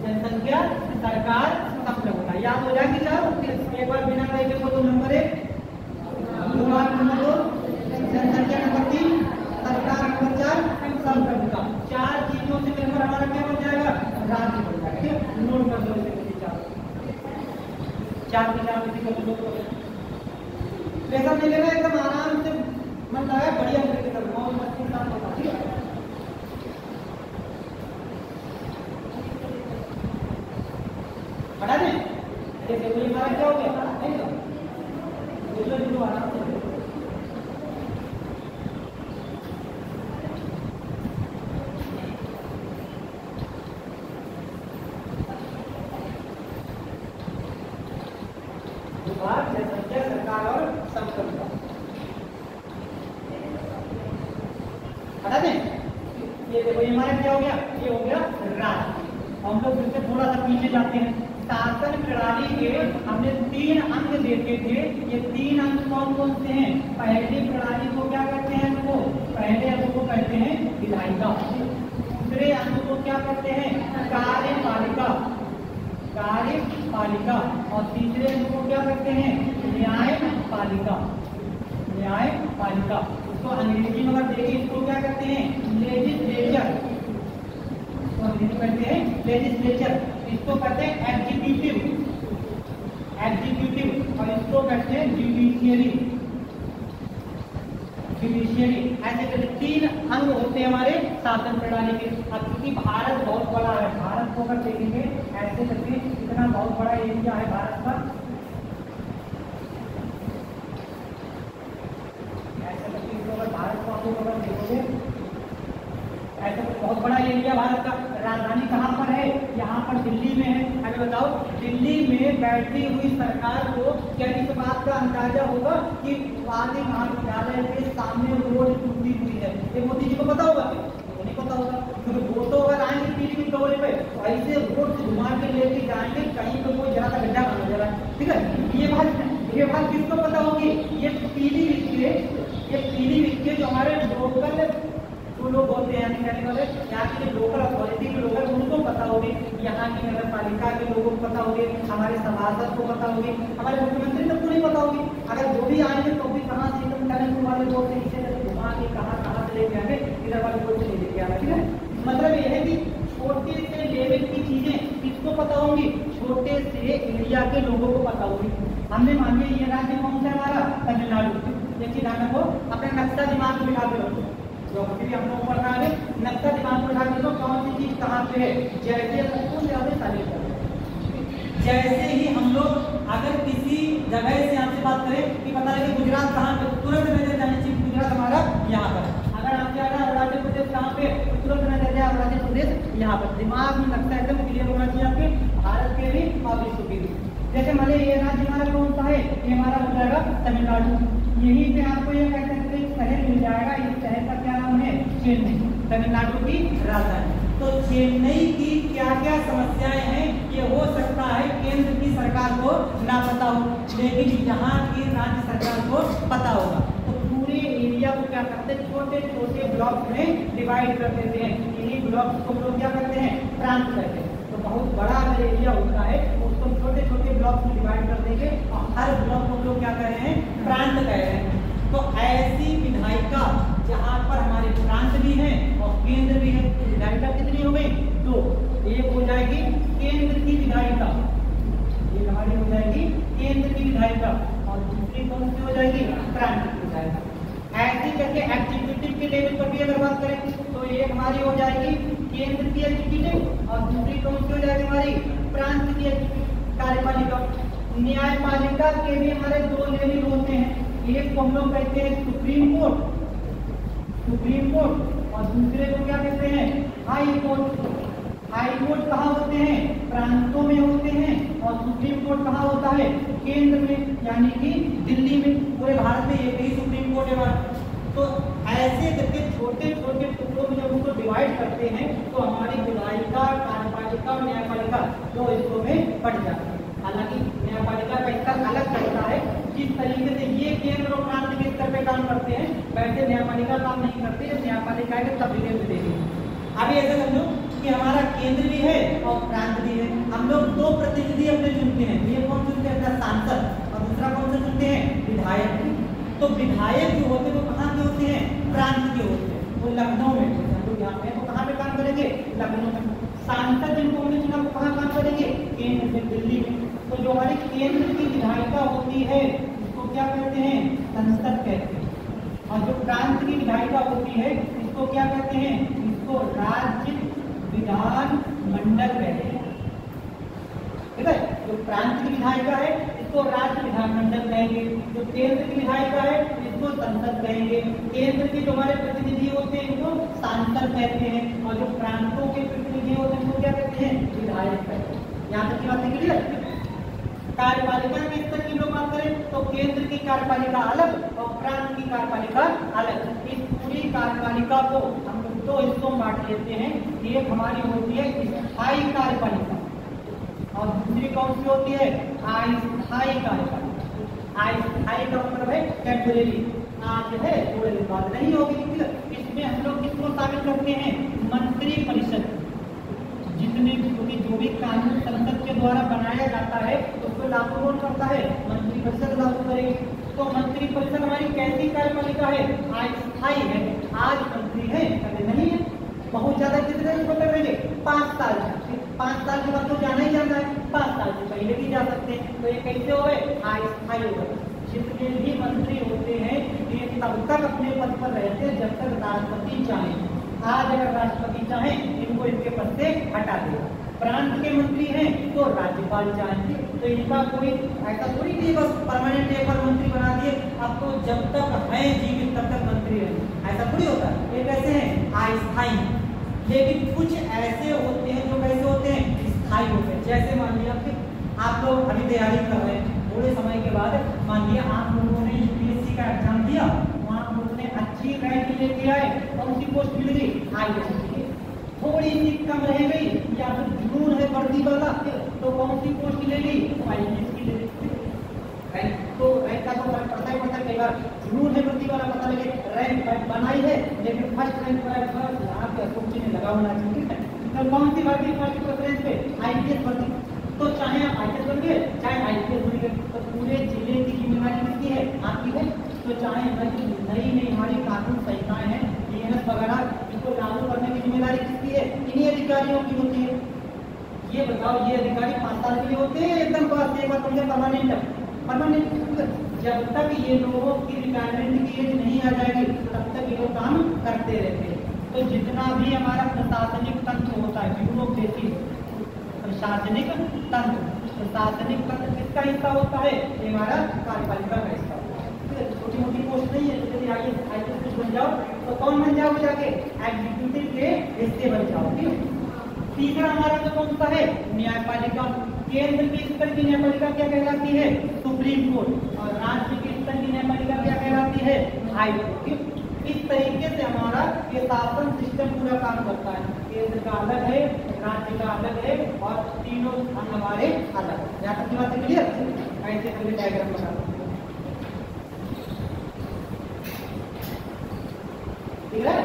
जनसंख्या, सरकार, संप्रभुता। याद हो जाएगी चारों। एक बार बिना कहे देखो तो नंबर 1, भूभाग नंबर 2, जनसंख्या नंबर 3, सरकार नंबर 4, संप्रभुता। 4 चीजों से मिलकर हमारा क्या बन जाएगा? राज्य बन जाएगा। ठीक है, नोट कर दो इसे। 4 की 4 किसी को लोग पैसा मिलेगा एकदम आराम से, मन लगा बढ़िया तरीके से मौज मस्ती के साथ होगा। ठीक है, बढ़ा दें। जैसे कोई हमारा क्या हो गया? नहीं तो आराम से भूभाग, जनसंख्या, सरकार और संप्रभुता। हटा दें। ये देखो, ये हमारा क्या हो गया? ये हो गया राज्य। हम लोग फिर से थोड़ा सा पीछे जाते हैं। शासन प्रणाली के हमने 3 अंग देखे थे। ये 3 अंग कौन कौन से हैं? पहली प्रणाली को क्या कहते हैं? अंग को, पहले अंग को कहते हैं विधायिका। दूसरे अंग को क्या कहते हैं? कार्यपालिका, कार्यपालिका। और तीसरे अंग को क्या कहते हैं? न्यायपालिका, न्यायपालिका। इसको अंग्रेजी में अगर देखिए, इसको क्या कहते हैं? लेजिस्लेचर। इसको अंग्रेजी कहते हैं लेजिस्लेचर। इसको कहते हैं एग्जीक्यूटिव, एग्जीक्यूटिव। और इसको कहते हैं जुडिशियरी, जुडिशियरी। ऐसे करके 3 अंग होते हैं हमारे शासन प्रणाली के। अब क्योंकि भारत बहुत बड़ा है, भारत को अगर देखेंगे ऐसे करके, इतना बहुत बड़ा एरिया है भारत का, ऐसे करके इसको अगर भारत को आप लोग अगर देखोगे, ऐसा बहुत बड़ा एरिया भारत का। राजधानी कहाँ पर है? यहाँ पर दिल्ली में है। अगर बताओ, दिल्ली में बैठी हुई सरकार को क्या इस बात का अंदाजा होगा कि वादी महाविद्यालय के सामने रोड टूटी हुई है? ये मोदी जी को पता होगा? नहीं पता होगा, क्योंकि वो तो अगर आएंगे पीली के दौरे पे तो ऐसे रोड से घुमा के लेके जाएंगे, कहीं पे कोई जरा सा गड्ढा बना जा रहा है। ठीक है, ये बात किसको पता होगी? ये पीली वित्तीय जो हमारे लोकल जो लोग होते हैं, कहने वाले यहाँ की जो लोकल अथॉरिटी के लोग हैं, उनको पता होगी। यहाँ की नगर पालिका के लोगों को पता होगी, हमारे सभासद को पता होगी, हमारे मुख्यमंत्री तक को नहीं पता होगी। अगर वो भी आएंगे तो भी कहाँ से एकदम टैलेंट वाले लोग से इसे घुमा के कहाँ से लेके आएंगे, इधर वाले लोग से लेके आएंगे। ठीक है, मतलब ये है कि छोटे से लेवल की चीजें किसको पता होंगी? छोटे से इंडिया के लोगों को पता होगी। हमने मान लिया ये राज्य कौन सा हमारा? तमिलनाडु। देखिए ध्यान रखो, अपने नक्शा दिमाग में बिठा के रखो। जो भी हम लोग पढ़ रहा है, नक्शा दिमाग में बिठा के रखो, कौन सी चीज कहाँ पे है। जैसे ही हम लोग अगर किसी जगह से आपसे बात करें कि पता लगे गुजरात कहाँ पे, तुरंत नजर जानी चाहिए गुजरात हमारा यहाँ पर। अगर आपसे आ रहा है अरुणाचल प्रदेश कहाँ पे, तुरंत नजर जाए अरुणाचल प्रदेश यहाँ पर। दिमाग में नक्शा एकदम क्लियर होना चाहिए आपके, भारत के भी और विश्व के भी। जैसे मान लीजिए ये राज्य हमारा कौन सा है, ये हमारा हो जाएगा तमिलनाडु। यहीं पे आपको ये कह सकते हैं शहर मिल जाएगा, इस शहर का क्या नाम है, चेन्नई, तमिलनाडु की राजधानी। तो चेन्नई की क्या क्या समस्याएं हैं ये हो सकता है केंद्र की सरकार को ना पता हो, लेकिन यहाँ की राज्य सरकार को पता होगा। तो पूरे एरिया को क्या करते हैं, छोटे छोटे ब्लॉक में डिवाइड कर देते हैं। इन्हीं ब्लॉक को लोग क्या करते हैं, प्रांत कहते हैं। तो बहुत बड़ा अगर एरिया होता है उसको छोटे छोटे ब्लॉक में डिवाइड कर देंगे और हर ब्लॉक को लोग क्या कह रहे हैं, प्रांत कह रहे हैं। तो ऐसी विधायिका जहाँ पर हमारे प्रांत भी हैं और केंद्र भी है, विधायिका कितनी हो गई, 2। एक हो जाएगी केंद्र की विधायिका, ये हमारी हो जाएगी केंद्र की विधायिका, और दूसरी कौन सी हो जाएगी, प्रांत की विधायिका। ऐसे करके एग्जीक्यूटिव के लेवल पर भी अगर बात करें तो ये हमारी हो जाएगी केंद्र की एग्जीक्यूटिव और दूसरी कौन सी हो जाएगी हमारी, प्रांत की कार्यपालिका। न्यायपालिका के भी हमारे 2 लेवल होते हैं, एक को हम लोग कहते हैं सुप्रीम कोर्ट, और दूसरे को क्या कहते हैं, हाई कोर्ट। हाई कोर्ट कहाँ होते हैं, प्रांतों में होते हैं, और सुप्रीम कोर्ट कहाँ होता है, केंद्र में, यानी कि दिल्ली में। पूरे भारत में एक ही सुप्रीम कोर्ट है हमारा। तो ऐसे करके छोटे छोटे टुकड़ों में जब उसको डिवाइड करते हैं तो हमारी विधायिका, कार्यपालिका और न्यायपालिका 2 हिस्सों में बढ़ जाती है। हालांकि न्यायपालिका का स्तर अलग चलता है, जिस तरीके से ये केंद्र और प्रांत के स्तर पे काम करते हैं वैसे न्यायपालिका काम नहीं करती है। न्यायपालिका के सब विधेयक देती है। अभी ऐसा समझो कि हमारा केंद्र भी है और प्रांत भी है, हम लोग 2 प्रतिनिधि अपने चुनते हैं। ये कौन चुनते हैं, अपना सांसद, और दूसरा कौन सा चुनते हैं, विधायक। तो विधायक जो होते हैं वो कहाँ के होते हैं, प्रांत के होते हैं, वो लखनऊ में होते हैं। तो यहाँ पे तो कहाँ पे काम करेंगे, लखनऊ में। सांसद जिनको हमने चुना वो कहाँ काम करेंगे, केंद्र में, दिल्ली में। तो जो हमारी केंद्र की विधायिका होती है उसको क्या कहते हैं, संसद कहते हैं, और जो प्रांत की विधायिका होती है इसको क्या कहते हैं, इसको राज्य विधान मंडल कहते हैं। ठीक है, जो प्रांत की विधायिका है इसको राज्य विधानमंडल कहेंगे, जो केंद्र की विधायिका है इसको संसद कहेंगे। केंद्र के जो हमारे प्रतिनिधि होते हैं इनको सांसद कहते हैं, और जो प्रांतों के प्रतिनिधि होते हैं इनको क्या कहते हैं, विधायक कहते हैं। यहाँ तक की बात नहीं क्लियर। कार्यपालिका के स्तर की लोग बात करें तो केंद्र की कार्यपालिका अलग और प्रांत की कार्यपालिका अलग। इस पूरी कार्यपालिका को हम लोग 2 हिस्सों में बांट लेते हैं। एक हमारी होती है स्थायी कार्यपालिका और दूसरी कौन सी होती है, अस्थायी कार्यपालिका। अस्थायी का मतलब है टेम्परेरी, आज है थोड़े दिन बाद नहीं होगी। इसमें हम लोग किसको शामिल करते हैं, मंत्री परिषद। जितने जो भी कानून संसद के द्वारा बनाया जाता है उसको लागू कौन करता है, मंत्री परिषद लागू करेगी। तो मंत्री परिषद हमारी कैसी कार्यपालिका है, अस्थायी है। आज मंत्री है, कभी नहीं है। बहुत ज्यादा कितने दिन कर लेंगे, 5 साल। 5 साल के बाद तो जाना ही जाना है, 5 साल से पहले भी जा सकते हैं। तो ये कैसे हो गए, अस्थायी हो गए। जितने भी मंत्री होते हैं ये तब तक अपने पद पर रहते हैं जब तक राष्ट्रपति चाहे। आज अगर राष्ट्रपति चाहे इनको इनके पद से हटा देगा। प्रांत के मंत्री हैं तो राज्यपाल चाहेंगे, तो इनका कोई ऐसा थोड़ी नहीं बस परमानेंट एक बार मंत्री बना दिए, अब तो जब तक है जीवित तब तक मंत्री है, ऐसा थोड़ी होता है। ये कैसे हैं, अस्थायी। लेकिन कुछ ऐसे होते हैं जो कैसे होते हैं, स्थायी होते हैं। जैसे मान लिया आप लोग अभी तैयारी कर रहे हैं, थोड़े समय के बाद मान लिया आप लोगों ने यूपीएससी का एग्जाम दिया, वहाँ आप लोगों ने अच्छी रैंक लेके आए और उसी पोस्ट मिल गई, आईएएस की थोड़ी सी कम रह गई या फिर जुनून है वर्दी वाला तो कौन सी पोस्ट ले ली, आईएएस की ले ली। तो रैंक का तो फर्क पड़ता ही पड़ता है। कई बार जुनून है वर्दी वाला, पता लगे रैंक बनाई है लेकिन फर्स्ट रैंक पर यहाँ पे अशोक जी ने लगा होना चाहिए। तो कौन सी वर्दी फर्स्ट प्रेफरेंस पे, आईपीएस वर्दी। तो चाहे आप आईपीएस बन गए चाहे आईपीएस बन गए, तो पूरे जिले की जिम्मेदारी किसकी है, आपकी है। तो चाहे नई नई हमारी कानून संहिताएं हैं, डीएनएस वगैरह, इनको लागू करने की जिम्मेदारी किसकी है, इन्हीं अधिकारियों की होती है। ये बताओ, ये अधिकारी 5 साल के लिए होते हैं एकदम पास, एक बार समझे परमानेंट। जब तक ये लोगों की रिटायरमेंट की एज नहीं आ जाएगी तब तक ये लोग काम करते रहते हैं। तो जितना भी हमारा प्रशासनिक तंत्र होता है, ब्यूरोक्रेसी, प्रशासनिक तंत्र किसका हिस्सा होता है, ये हमारा कार्यपालिका का हिस्सा होता है। छोटी मोटी पोस्ट नहीं है, यदि आईएएस कुछ बन जाओ तो कौन बन जाओ, जाके एग्जीक्यूटिव के हिस्से बन जाओ। तीसरा हमारा जो कौन सा है, न्यायपालिका। केंद्र के स्तर की न्यायपालिका क्या कहलाती है? Supreme court. और राज्य के स्तर की न्यायपालिका क्या कहलाती है? High court. इस तरीके से हमारा ये शासन सिस्टम पूरा काम करता है। केंद्र का अलग है, राज्य का अलग है और तीनों हमारे अलग है। यहाँ तक की बात क्लियर? ऐसे करके डायग्राम बना ठीक है।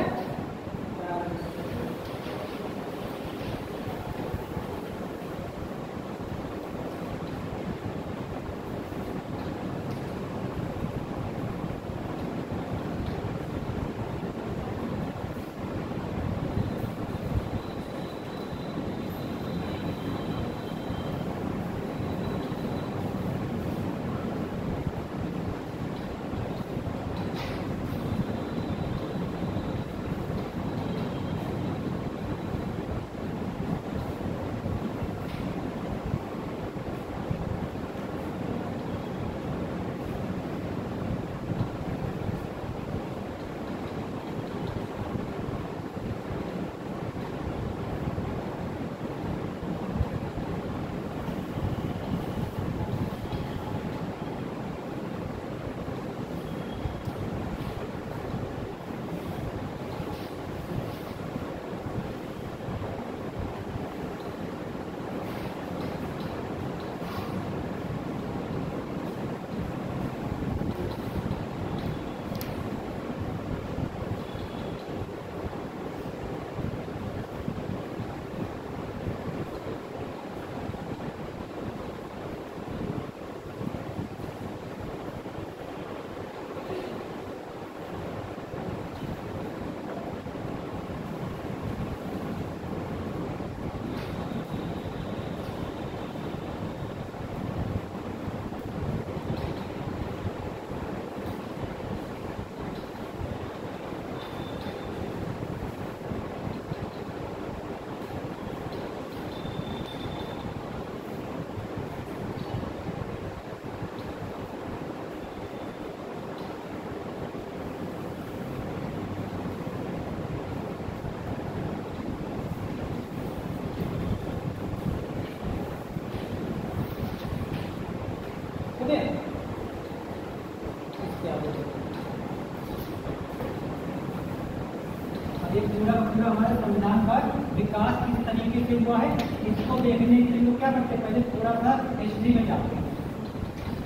ये पूरा पूरा हमारे संविधान का विकास किस तरीके से हुआ है इसको देखने के लिए लोग क्या करते हैं, पहले थोड़ा सा हिस्ट्री में जाते हैं।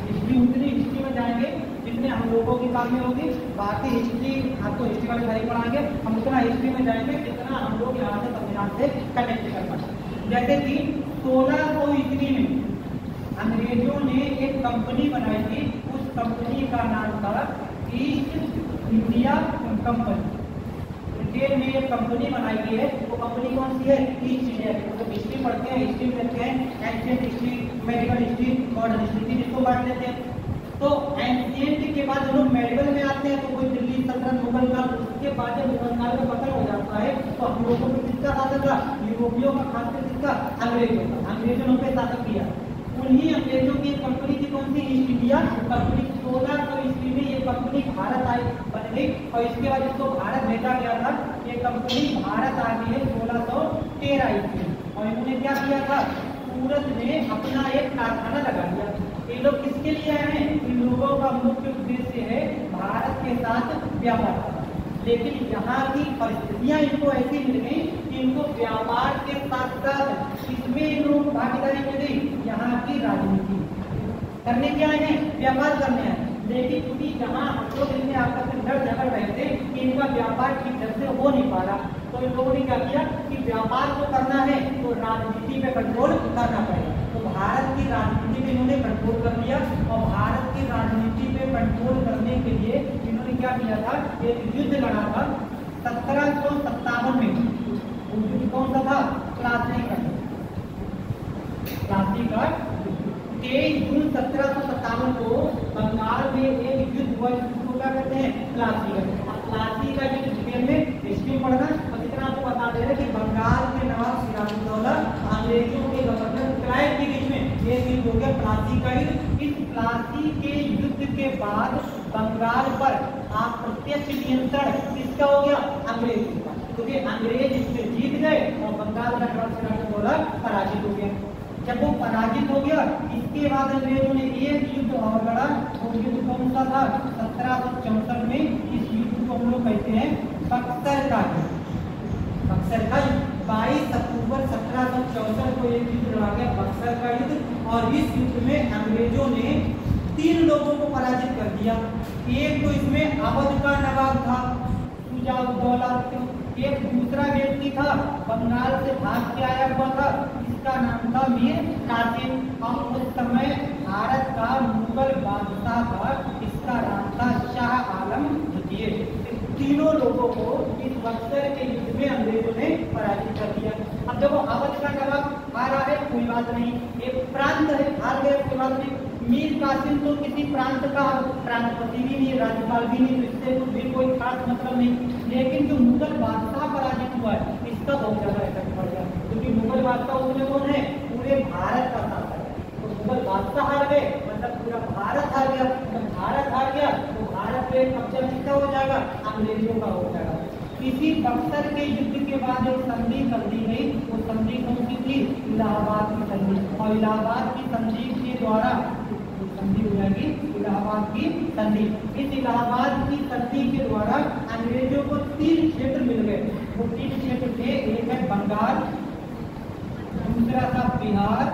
हिस्ट्री उतनी हिस्ट्री में जाएंगे जितने हम लोगों की काम में होगी, बाकी हिस्ट्री आपको हिस्ट्री वाले भाई पढ़ाएंगे, हम उतना हिस्ट्री में जाएंगे जितना हम लोग यहाँ से संविधान से कनेक्ट कर पाए। जैसे कि 1600 ईस्वी में अंग्रेजों ने एक कंपनी बनाई थी, उस कंपनी का नाम था ईस्ट इंडिया कंपनी। ब्रिटेन में एक कंपनी बनाई गई है, वो कंपनी कौन सी है? ईस्ट इंडिया की। मतलब हिस्ट्री पढ़ते हैं, हिस्ट्री में देखते हैं ancient history, medical history, modern history, इसको बांट लेते हैं। तो एंशिएंट के बाद हम लोग मेडिकल में आते हैं, तो कोई दिल्ली सल्तनत, मुगल काल, उसके बाद जब मुगल काल का पतन हो जाता है तो हम लोगों को किसका शासन था? यूरोपियों का, खासकर किसका? अंग्रेजों का। अंग्रेजों ने शासन किया। उन्हीं अंग्रेजों की कंपनी थी कौन सी? East India company. 1600 ईस्वी में ये कंपनी भारत आई बन गई और इसके बाद इसको भारत भेजा गया था। ये कंपनी भारत आ गई है 1613 ईस्वी में। और इन्होंने क्या किया था? सूरत में अपना एक कारखाना लगा दिया। ये लोग किसके लिए आए हैं? इन लोगों का मुख्य उद्देश्य है भारत के साथ व्यापार करना। लेकिन यहाँ की परिस्थितियां इनको ऐसी मिल गई कि इनको व्यापार के साथ साथ इसमें इन लोगों को भागीदारी मिल गई यहाँ की राजनीति करने के आए हैं, व्यापार करने आए। लेकिन क्योंकि यहाँ हम लोग इनमें आपस में लड़ झगड़ रहे थे कि इनका व्यापार ठीक ढंग से हो नहीं पा रहा, तो इन लोगों ने क्या किया कि व्यापार को करना है तो राजनीति पे कंट्रोल करना पड़ेगा। तो भारत की राजनीति पे इन्होंने कंट्रोल कर लिया और भारत की राजनीति पे कंट्रोल करने के लिए इन्होंने क्या किया था? एक युद्ध लड़ा था 1757 में। वो युद्ध कौन सा था? प्लासी का। प्लासी का 23 जून 1757 को बंगाल में एक युद्ध हुआ जिसको क्या कहते हैं? प्लासी का। प्लासी का युद्ध डिटेल में हिस्ट्री पढ़ना और इतना आपको बता दे रहे कि बंगाल के नवाब सिराजुद्दौला अंग्रेजों के गवर्नर क्लाइव के बीच में ये युद्ध हो गया, प्लासी का युद्ध। इस प्लासी के युद्ध के बाद बंगाल पर अप्रत्यक्ष नियंत्रण किसका हो गया? अंग्रेज का। क्योंकि अंग्रेज इससे जीत गए और बंगाल का नवाब सिराजुद्दौला पराजित हो गया। जब वो पराजित हो गया, इसके बाद अंग्रेजों ने एक युद्ध और लड़ा। वो युद्ध कौन सा था? 1764 में। इस युद्ध को हम लोग कहते हैं बक्सर का युद्ध। बक्सर का युद्ध 22 अक्टूबर 1764 को एक युद्ध लड़ा गया, बक्सर का युद्ध। और इस युद्ध में अंग्रेजों ने 3 लोगों को पराजित कर दिया। एक तो इसमें अवध का नवाब था शुजा-उद-दौला, एक दूसरा व्यक्ति था बंगाल से भाग के आया हुआ था, इसका नाम था मीर कासिम। और उस समय भारत का मुगल बादशाह था, इसका नाम था शाह आलम द्वितीय। तीनों लोगों को इस बक्सर के युद्ध में अंग्रेजों ने पराजित कर दिया। अब देखो अवध का नवाब हारा है, कोई बात नहीं, एक प्रांत है, हार गया, कोई बात नहीं। मीर कासिम तो किसी प्रांत का प्रांतपति भी नहीं, राज्यपाल भी नहीं, तो इससे तो भी कोई खास मतलब नहीं। लेकिन जो मुगल बादशाह पराजित हुआ है, इसका बहुत ज्यादा इफेक्ट पड़ गया, क्योंकि मुगल बादशाह उसमें कौन है? पूरे भारत का शासक है। तो मुगल बादशाह हार गए, मतलब पूरा भारत हार गया। जब भारत हार गया तो भारत पे कब्जा किसका हो जाएगा? अंग्रेजों का हो जाएगा। इसी बक्सर के युद्ध के बाद एक संधि कर दी गई। वो संधि कौन सी थी? इलाहाबाद की संधि। और इलाहाबाद की संधि के द्वारा संधि हो जाएगी इलाहाबाद की संधि। इस इलाहाबाद की संधि के द्वारा अंग्रेजों को 3 क्षेत्र मिल गए। वो 3 क्षेत्र थे, एक है बंगाल, दूसरा था बिहार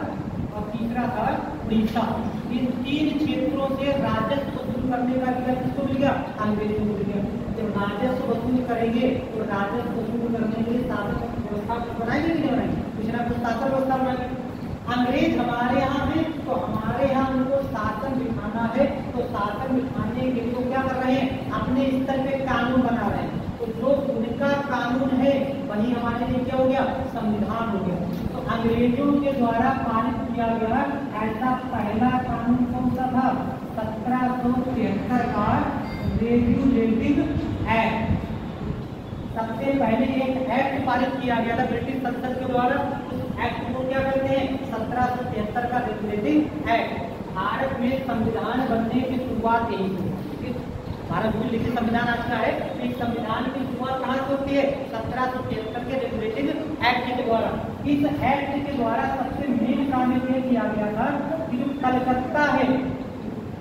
और तीसरा था उड़ीसा। इन 3 क्षेत्रों से राजस्व वसूल करने का अधिकार किसको मिल गया? अंग्रेजों को मिल गया। जब राजस्व वसूल करेंगे तो राजस्व वसूल करने के लिए शासन व्यवस्था बनाएंगे कि नहीं बनाएंगे? कुछ ना कुछ शासन व्यवस्था बनाएंगे। अंग्रेज हमारे यहाँ है तो हमारे यहाँ उनको शासन बिठाना है, तो शासन बिठाने के लिए वो क्या कर रहे हैं? अपने स्तर पे कानून बना रहे हैं। तो जो उनका कानून है वही हमारे लिए क्या हो गया? संविधान हो गया। तो अंग्रेजों के द्वारा पारित किया गया ऐसा पहला कानून कौन सा था? 1773 का रेगुलेटिंग एक्ट। सबसे पहले एक एक्ट पारित किया गया था ब्रिटिश संसद के द्वारा। उस एक्ट को क्या कहते हैं? 1773 का रेगुलेटिंग एक्ट। भारत में संविधान बनने की शुरुआत यही हुई। भारत में लिखित संविधान आज का है, इस संविधान की शुरुआत कहाँ से होती है? 1773 के रेगुलेटिंग एक्ट के द्वारा। इस एक्ट के द्वारा सबसे मेन काम ये किया गया था कि जो कलकत्ता है,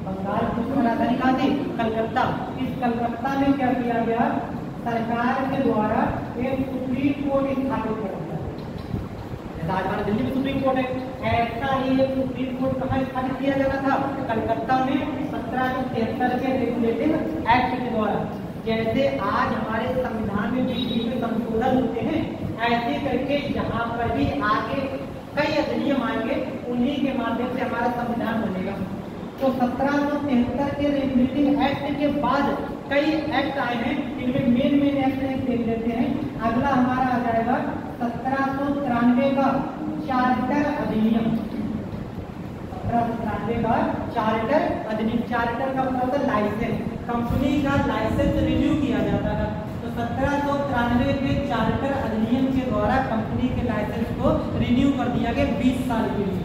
बंगाल की राजधानी कहाँ थी? कलकत्ता। इस कलकत्ता में क्या किया गया? सरकार के द्वारा एक सुप्रीम कोर्ट स्थापित किया गया। आज हमारे दिल्ली में सुप्रीम कोर्ट है, ऐसा ही एक सुप्रीम कोर्ट कहाँ स्थापित किया जाना था? कलकत्ता में 1773 के रेगुलेटिंग एक्ट के द्वारा। जैसे आज हमारे संविधान में बीच में संशोधन होते हैं, ऐसे करके यहाँ पर भी आगे कई अधिनियम आएंगे, उन्हीं के माध्यम से हमारा संविधान बनेगा। तो 1773 के रेगुलेटिंग एक्ट के बाद कई एक्ट आए हैं, इनमें मेन एक्ट देख लेते हैं। अगला हमारा आ जाएगा 1793 का चार्टर अधिनियम। 1793 का चार्टर अधिनियम। चार्टर का मतलब लाइसेंस, कंपनी का लाइसेंस रिन्यू किया जाता था। तो 1793 के चार्टर अधिनियम के द्वारा कंपनी के लाइसेंस को रिन्यू कर दिया गया 20 साल के लिए।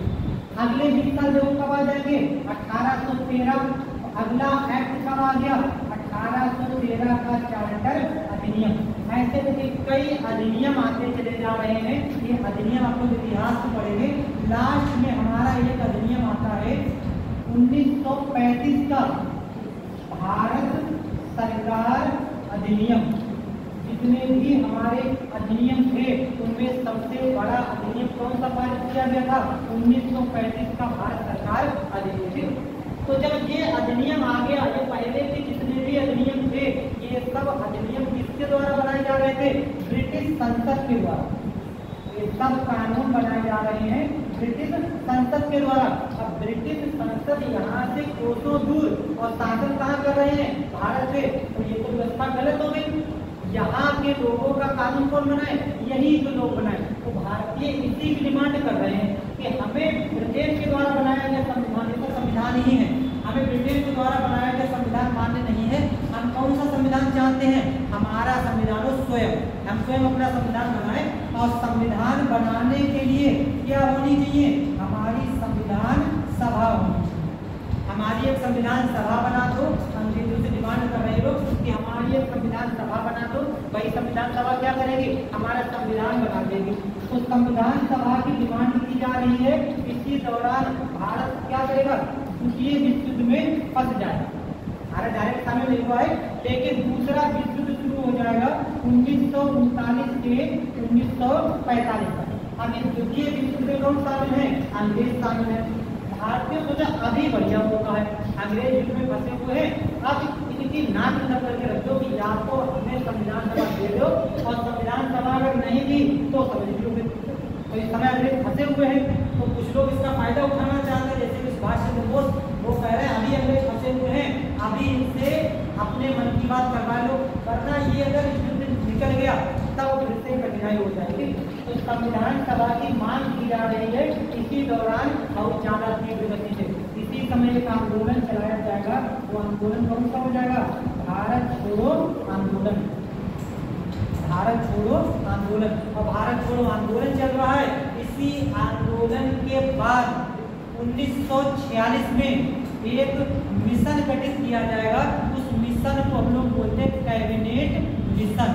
अगले 20 साल जो कब आ जाएंगे? 1813। अगला एक्ट कब आ गया? 1813 का चार्टर अधिनियम। ऐसे करके कई अधिनियम आते चले जा रहे हैं। ये अधिनियम आप लोग इतिहास में पढ़ेंगे। लास्ट में हमारा एक अधिनियम आता है 1935 का भारत सरकार अधिनियम। जितने भी हमारे अधिनियम थे उनमें सबसे बड़ा अधिनियम कौन सा पारित किया गया था? 1935 का भारत सरकार अधिनियम। तो जब ये अधिनियम आ गया, ये पहले के जितने भी अधिनियम थे, ये सब अधिनियम किसके द्वारा बनाए जा रहे थे? ब्रिटिश संसद के द्वारा। ये सब कानून बनाए जा रहे हैं ब्रिटिश संसद के द्वारा। अब ब्रिटिश संसद यहाँ से कोसों दूर और शासन कहाँ कर रहे हैं? भारत से। तो ये तो व्यवस्था गलत हो गई। यहाँ के लोगों का कानून कौन बनाए? यही जो लोग बनाए। तो भारतीय इसी की डिमांड कर रहे हैं कि हमें ब्रिटेन के द्वारा बनाया गया संविधान, इसका संविधान ही है, हमें ब्रिटेन के द्वारा बनाया गया संविधान मान्य नहीं है। हम कौन सा संविधान चाहते हैं? हमारा संविधान हो स्वयं, हम स्वयं अपना संविधान बनाए। और संविधान बनाने के लिए क्या होनी चाहिए? हमारी संविधान सभा होनी चाहिए। हमारी एक संविधान सभा बना दो। अंग्रेजों से डिमांड कर रहे लोग कि हमारी एक संविधान सभा बना दो। वही संविधान सभा क्या करेगी? हमारा संविधान बना देगी। तो संविधान सभा की डिमांड की जा रही है, इसी दौरान भारत क्या करेगा, द्वितीय विश्व युद्ध में फंस जाए। भारत डायरेक्ट शामिल नहीं हुआ है, लेकिन दूसरा विश्व युद्ध शुरू हो जाएगा 1939 से 1945 तक। अब इस द्वितीय विश्व युद्ध में कौन शामिल है, अंग्रेज शामिल है। भारतीय सोचा अभी बढ़िया मौका है, अंग्रेज युद्ध में फंसे हुए हैं, अब इनकी नाक न करके रखो कि या तो हमें संविधान सभा दे दो, और संविधान सभा अगर नहीं दी तो समझ लो तो इस समय अंग्रेज फंसे हुए हैं। तो कुछ लोग इसका फायदा उठाना चाहते हैं, जैसे कि सुभाष चंद्र बोस, वो कह रहे हैं अभी अंग्रेज फंसे हुए हैं, अभी इनसे अपने मन की बात करवा लो, वरना ये अगर युद्ध निकल गया तब फिर से कठिनाई हो जाएगी। तो संविधान सभा की मांग की जा रही है, इसी दौरान बहुत ज्यादा तीव्र गति से इसी समय एक आंदोलन चलाया जाएगा। वो आंदोलन कौन सा हो जाएगा, भारत छोड़ो आंदोलन। भारत छोड़ो आंदोलन, और भारत छोड़ो आंदोलन चल रहा है। इसी आंदोलन के बाद 1946 में एक मिशन गठित किया जाएगा। उस मिशन को हम लोग बोलते हैं कैबिनेट मिशन।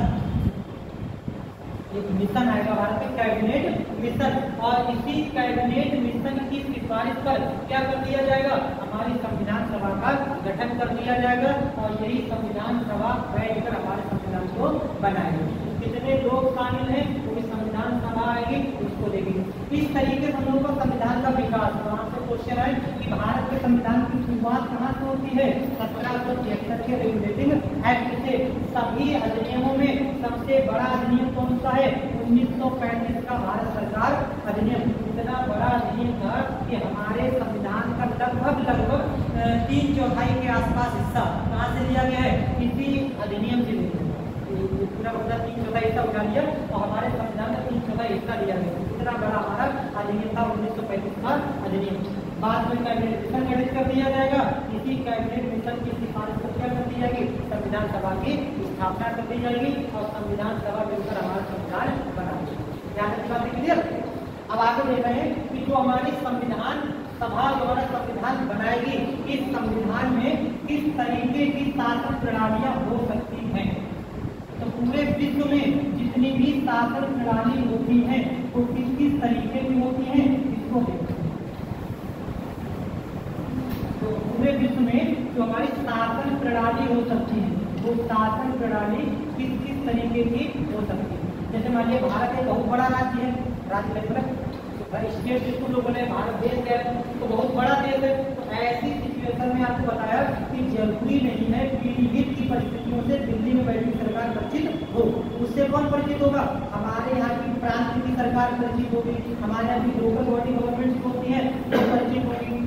एक मिशन आएगा भारत में, कैबिनेट मिशन, और इसी कैबिनेट मिशन की सिफारिश पर क्या कर दिया जाएगा, हमारी संविधान सभा का गठन कर दिया जाएगा, और यही संविधान सभा बैठकर हमारे संविधान को बनाएगी। कितने लोग शामिल हैं, वो संविधान सभा आएगी, उसको देखेंगे। इस तरीके से हम लोग का संविधान का विकास। वहाँ से क्वेश्चन है कि भारत के संविधान की शुरुआत कहाँ से होती है, 1773 के रेगुलेटिंग एक्ट से। सभी अधिनियमों में सबसे बड़ा अधिनियम कौन सा है, 1935 का भारत सरकार अधिनियम। इतना बड़ा अधिनियम था कि हमारे संविधान का लगभग 3/4 के आसपास हिस्सा कहाँ से लिया गया है, इसी अधिनियम से लिया गया। पूरा मतलब 3/4 हिस्सा उठा लिया, और हमारे संविधान का 3/4 हिस्सा लिया गया। इतना बड़ा हमारा अधिनियम था 1935 का अधिनियम। बाद में कैबिनेट मिशन गठित कर दिया जाएगा। इसी कैबिनेट मिशन की सिफारिश पर क्या कर दी जाएगी, संविधान सभा की स्थापना कर दी जाएगी, और संविधान सभा मिलकर हमारा संविधान बनाएगी। यहाँ तक बात क्लियर। अब आगे देख रहे हैं कि जो हमारी संविधान सभा जो हमारा संविधान बनाएगी, इस संविधान में किस तरीके की शासन प्रणालियां हो सकती हैं। तो पूरे विश्व में जितनी भी शासन प्रणाली होती है वो किस किस तरीके की होती है, इसको देखते हैं। तो पूरे विश्व में जो हमारी शासन प्रणाली हो सकती है, वो शासन प्रणाली किस किस तरीके की हो सकती है। जैसे मान लिया भारत एक बहुत बड़ा राज्य है, राज्य लेवल स्टेट जिसको लोग बोले भारत देश है, तो बहुत बड़ा देश है। तो ऐसी सिचुएशन में आपको बताया कि जरूरी नहीं है पीढ़ीभूत की परिस्थितियों से दिल्ली में बैठी सरकार परिचित हो। उससे कौन परिचित होगा, हमारे यहाँ की प्रांत की सरकार परिचित होगी, हमारे यहाँ की लोकल बॉडी गवर्नमेंट होती है वो परिचित होगी।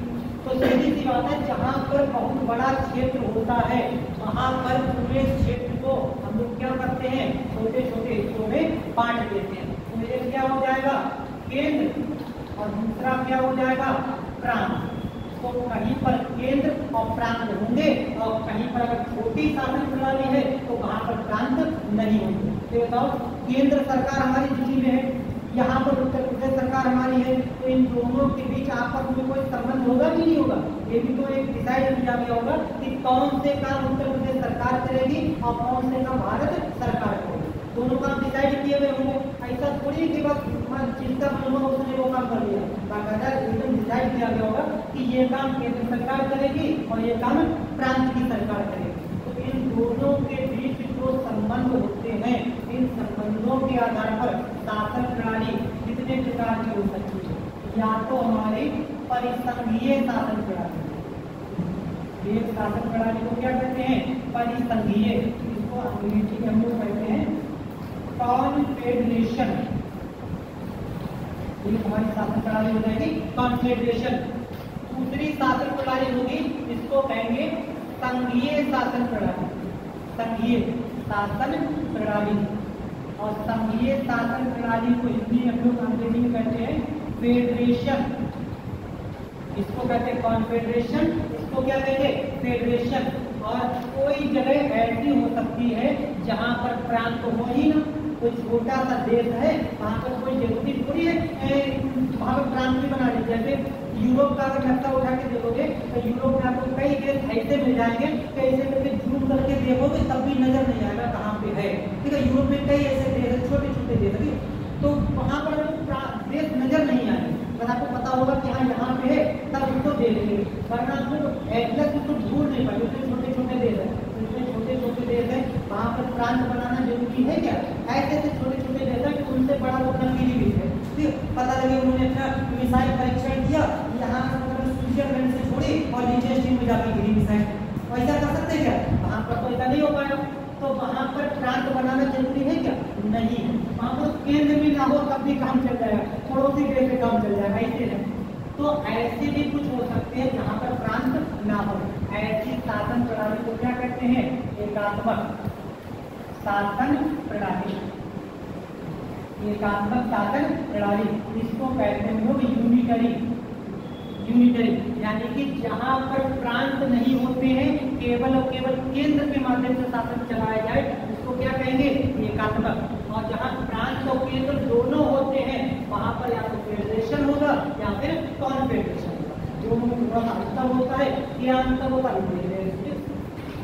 तो सीधी सी बात है, जहाँ पर बहुत बड़ा क्षेत्र होता है वहाँ पर पूरे क्षेत्र को हम लोग क्या करते हैं, छोटे छोटे हिस्सों में बांट देते हैं। तो ये क्या हो जाएगा, केंद्र, और दूसरा क्या हो जाएगा, प्रांत। तो कहीं पर केंद्र और प्रांत होंगे, और कहीं पर अगर छोटी शासन प्रणाली है तो वहाँ पर प्रांत नहीं होंगे। तो बताओ, केंद्र सरकार हमारी दिल्ली में है, यहाँ पर उत्तर प्रदेश सरकार हमारी है, तो इन दोनों के बीच आपस में कोई संबंध होगा कि नहीं होगा, ये भी तो एक डिसाइड किया गया होगा कि कौन से काम उत्तर प्रदेश सरकार करेगी और कौन से काम भारत सरकार करेगी। दोनों काम डिसाइड किए गए होंगे। ऐसा थोड़ी कि बस चिंता बनोगा उसने वो काम कर लिया, बाकायदा एकदम डिसाइड किया गया होगा कि ये काम केंद्र सरकार करेगी और ये काम प्रांत की सरकार करेगी। तो इन दोनों के बीच जो संबंध होते हैं, इन संबंधों के आधार पर शासन प्रणाली कितने प्रकार की हो सकती है। या तो हमारी परिसंघीय शासन प्रणाली, एक शासन प्रणाली को क्या कहते हैं, परिसंघीय, इसको अंग्रेजी में हम लोग कहते हैं कॉन्फेडरेशन। ये हमारी शासन प्रणाली हो जाएगी कॉन्फेडरेशन। दूसरी शासन प्रणाली होगी, इसको कहेंगे संघीय शासन प्रणाली। संघीय शासन प्रणाली, और संघीय शासन प्रणाली को हिंदी में हम लोग अंग्रेजी में कहते हैं फेडरेशन। इसको कहते हैं कॉन्फेडरेशन, इसको क्या कहेंगे, फेडरेशन। और कोई जगह ऐसी हो सकती है जहां पर प्रांत तो हो ही ना, कोई छोटा सा देश है वहाँ पर कोई जरूरी थोड़ी है वहाँ पर प्रांत भी बना लीजिए। जैसे यूरोप का अगर नक्शा उठा के देखोगे तो यूरोप में आपको कई देश ऐसे मिल जाएंगे कि ऐसे करके जूम करके देखोगे तब भी नजर नहीं आएगा कहाँ पे है। ठीक है, यूरोप में कई ऐसे देश है, छोटे छोटे देश है, तो वहाँ पर देश नजर नहीं आएंगे। अगर ले लेंगे, वरना तो एटलस तो ढूंढ नहीं पाएंगे, तो छोटे छोटे देश है, इतने छोटे छोटे देश है, वहाँ पर प्रांत बनाना जरूरी है क्या? ऐसे ऐसे छोटे छोटे देश है कि उनसे बड़ा वो गिरिविट है, फिर पता लगे उन्होंने अपना मिसाइल परीक्षण किया, यहाँ स्विट्जरलैंड से छोड़ी और लिechtenstein में जाके गिरी मिसाइल, ऐसा कर सकते क्या? वहाँ पर तो ऐसा नहीं हो पाएगा। तो वहाँ पर प्रांत बनाना जरूरी है क्या? नहीं, वहाँ पर केंद्र भी ना हो तब भी काम चल जाएगा, पड़ोसी देश में काम चल जाएगा, ऐसे है। तो ऐसे भी कुछ हो सकते हैं जहाँ पर प्रांत ना हो, ऐसी शासन प्रणाली को क्या कहते हैं? एकात्मक शासन प्रणाली। एकात्मक शासन प्रणाली इसको कहते हैं लोग यूनिटरी। यूनिटरी यानी कि जहां पर प्रांत नहीं होते हैं, केवल और केवल केंद्र के माध्यम से शासन चलाया जाए, उसको क्या कहेंगे? एकात्मक। और जहां प्रांत और केंद्र दोनों होते हैं, वहां पर या तो फेडरेशन होगा या फिर कॉन्फेडरेशन होगा। जो अंतर होता है, क्या अंतर होता है?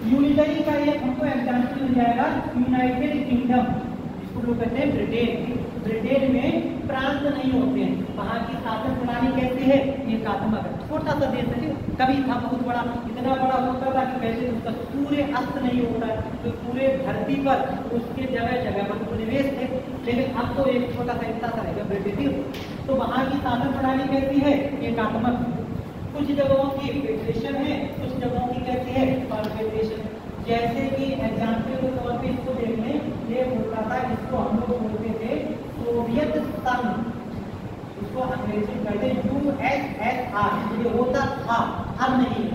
यूनिटरी का एक हमको एग्जाम्पल मिल जाएगा यूनाइटेड किंगडम, जिसको लोग कहते हैं ब्रिटेन। ब्रिटेन में प्रांत नहीं होते हैं, वहाँ की शासन प्रणाली कैसी है? एकात्मक है। छोटा सा देश है, कभी था बहुत बड़ा, इतना बड़ा होता था कि पहले उसका सूर्य अस्त नहीं होता है, तो पूरे धरती पर उसके जगह जगह पर उपनिवेश थे, लेकिन अब तो एक छोटा सा इतना सा रहेगा ब्रिटिश। तो वहाँ की शासन प्रणाली कैसी है? एकात्मक। कुछ जगहों की फेडरेशन है, कुछ जगहों की कैसी है? कॉन्फेडरेशन। जैसे कि एग्जाम्पल के तौर पे इसको देख लें, ये होता था, इसको हम लोग बोलते थे सोवियत संघ, इसको अंग्रेजी में कहते हैं USSR। ये होता था, अब नहीं,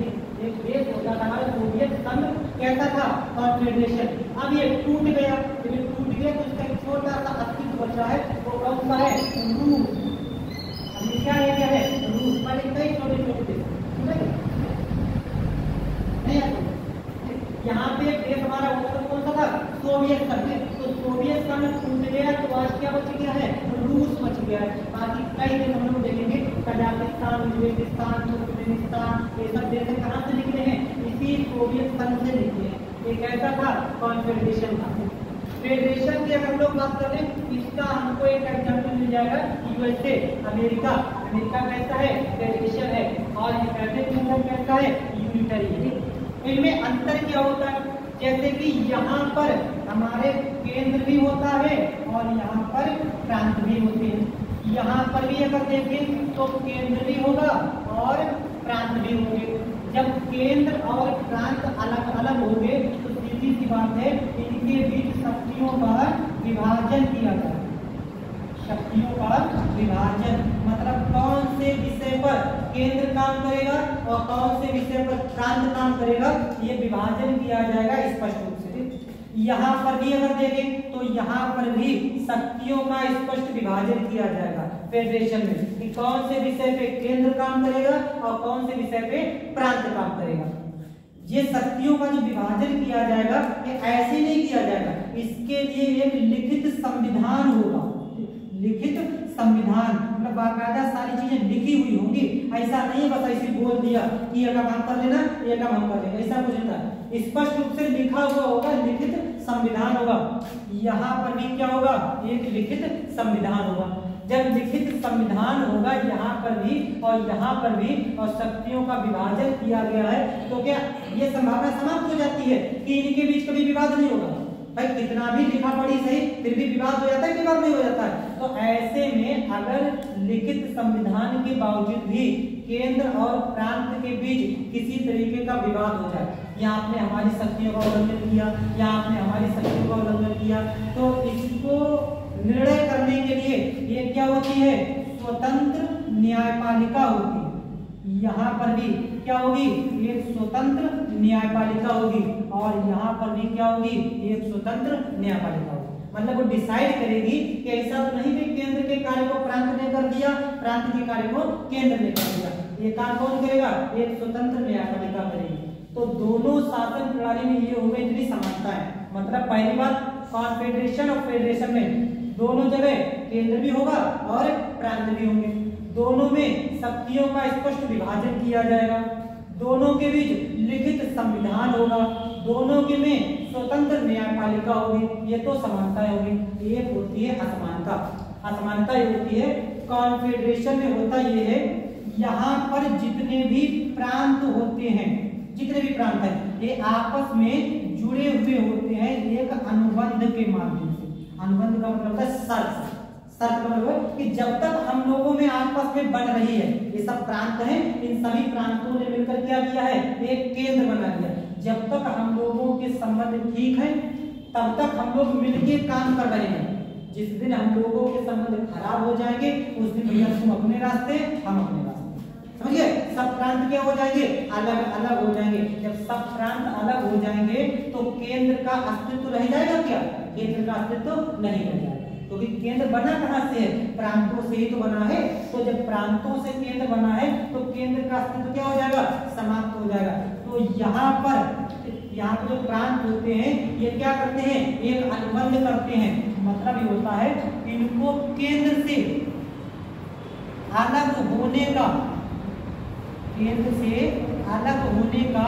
एक देश होता था हमारा सोवियत संघ, कैसा था? कॉन्फेडरेशन। अब ये टूट गया, जब ये टूट गया तो इसका एक छोटा सा अस्तित्व बचा है, वो कौन सा है? रूस। अभी क्या एरिया है? रूस। पहले कई छोटे छोटे देश नहीं, यहाँ पे एक देश हमारा होता था, कौन सा था? सोवियत संघ। तो सोवियत संघ टूट गया तो आज क्या बच गया है? रूस बच गया है। बाकी कई देश हम लोग देखेंगे, कजाकिस्तान, उज्बेकिस्तान, तुर्कमेनिस्तान, ये सब देश कहाँ से निकले हैं? इसी सोवियत संघ से निकले हैं। एक ऐसा था कॉन्फेडरेशन था। फेडरेशन की अगर हम लोग बात करें, इसका हमको एक एग्जाम्पल मिल जाएगा USA, अमेरिका। अमेरिका कैसा है? फेडरेशन है। और यूनाइटेड किंगडम कैसा है? यूनिटरी है। इनमें अंतर क्या होता है? जैसे कि यहाँ पर हमारे केंद्र भी होता है और यहाँ पर प्रांत भी होते हैं। यहाँ पर भी अगर देखें तो केंद्र भी होगा और प्रांत भी होंगे। जब केंद्र और प्रांत अलग अलग होंगे तो सीधी सी बात है, इनके बीच शक्तियों का विभाजन किया जाए। शक्तियों का विभाजन मतलब कौन से विषय पर केंद्र काम करेगा और कौन से विषय पर प्रांत काम करेगा, ये विभाजन किया जाएगा स्पष्ट रूप से। यहाँ पर भी अगर देखें तो यहाँ पर भी शक्तियों का स्पष्ट विभाजन किया जाएगा फेडरेशन में, कि कौन से विषय पे केंद्र काम करेगा और कौन से विषय पे प्रांत काम करेगा। ये शक्तियों का जो विभाजन किया जाएगा, ये ऐसे नहीं किया जाएगा, इसके लिए एक लिखित संविधान होगा। लिखित संविधान मतलब बाकायदा सारी चीजें लिखी हुई होंगी। ऐसा नहीं बस ऐसे बोल दिया कि ये काम हम कर लेना, ये काम हम कर लेंगे, ऐसा कुछ नहीं। स्पष्ट रूप से लिखा हुआ होगा, लिखित संविधान होगा। यहाँ पर भी क्या होगा? एक लिखित संविधान होगा। जब लिखित संविधान होगा यहाँ पर भी और यहाँ पर भी, और शक्तियों का विभाजन किया गया है, तो क्या ये संभावना समाप्त हो जाती है कि इनके बीच कभी विवाद नहीं होगा? भाई कितना भी लिखा पढ़ी सही, फिर भी विवाद हो जाता है, विवाद नहीं हो जाता है। तो ऐसे में अगर लिखित संविधान के बावजूद भी केंद्र और प्रांत के बीच किसी तरीके का विवाद हो जाए, या आपने हमारी शक्तियों का उल्लंघन किया या आपने हमारी शक्तियों का उल्लंघन किया, तो इसको निर्णय करने के लिए ये क्या होती है? स्वतंत्र न्यायपालिका होती है। यहाँ पर भी क्या होगी? एक स्वतंत्र न्यायपालिका होगी और यहाँ पर भी क्या होगी? एक स्वतंत्र न्यायपालिका होगी। मतलब वो डिसाइड करेगी कि ऐसा तो नहीं कि केंद्र के कार्य को प्रांत ने कर दिया, प्रांत के कार्य को केंद्र ने कर दिया। ये काम कौन करेगा? एक स्वतंत्र न्यायपालिका करेगी। तो दोनों शासन प्रणाली में ये हो गई इतनी समानता है। मतलब पहली बात, कॉन्फेडरेशन और फेडरेशन में दोनों जगह केंद्र भी होगा और प्रांत भी होंगे। दोनों में शक्तियों का स्पष्ट विभाजन किया जाएगा, दोनों के बीच लिखित संविधान होगा, दोनों के में स्वतंत्र न्यायपालिका होगी। ये तो समानताएं होगी। एक होती है असमानता। असमानता ये होती है कॉन्फेडरेशन में होता ये है यहाँ पर जितने भी प्रांत होते हैं, जितने भी प्रांत हैं, ये आपस में जुड़े हुए होते हैं एक अनुबंध के माध्यम से। अनुबंध का मतलब है शर्त। शर्त का मतलब है कि जब तक हम लोगों में आपस में बन रही है, ये सब प्रांत हैं, इन सभी प्रांतों ने मिलकर क्या किया है, एक केंद्र बना लिया। जब तक हम लोगों के संबंध ठीक है तब तक हम लोग मिलकर काम कर रहे हैं। जिस दिन हम लोगों के संबंध खराब हो जाएंगे उस दिन भैया तुम अपने रास्ते, हम अपने रास्ते। समझिए, सब प्रांत क्या हो जाएंगे, अलग अलग हो जाएंगे। जब सब प्रांत अलग हो जाएंगे तो केंद्र का अस्तित्व रह जाएगा क्या, केंद्र का अस्तित्व नहीं रह जाएगा। क्योंकि केंद्र बना कहां से है, प्रांतों से ही तो बना है। तो जब प्रांतों से केंद्र बना है तो केंद्र का अस्तित्व क्या हो जाएगा, समाप्त हो जाएगा। तो यहाँ पर जो प्रांत होते हैं ये क्या करते हैं, एक अनुबंध करते हैं। मतलब ये होता है इनको केंद्र से अलग होने का, केंद्र से अलग होने का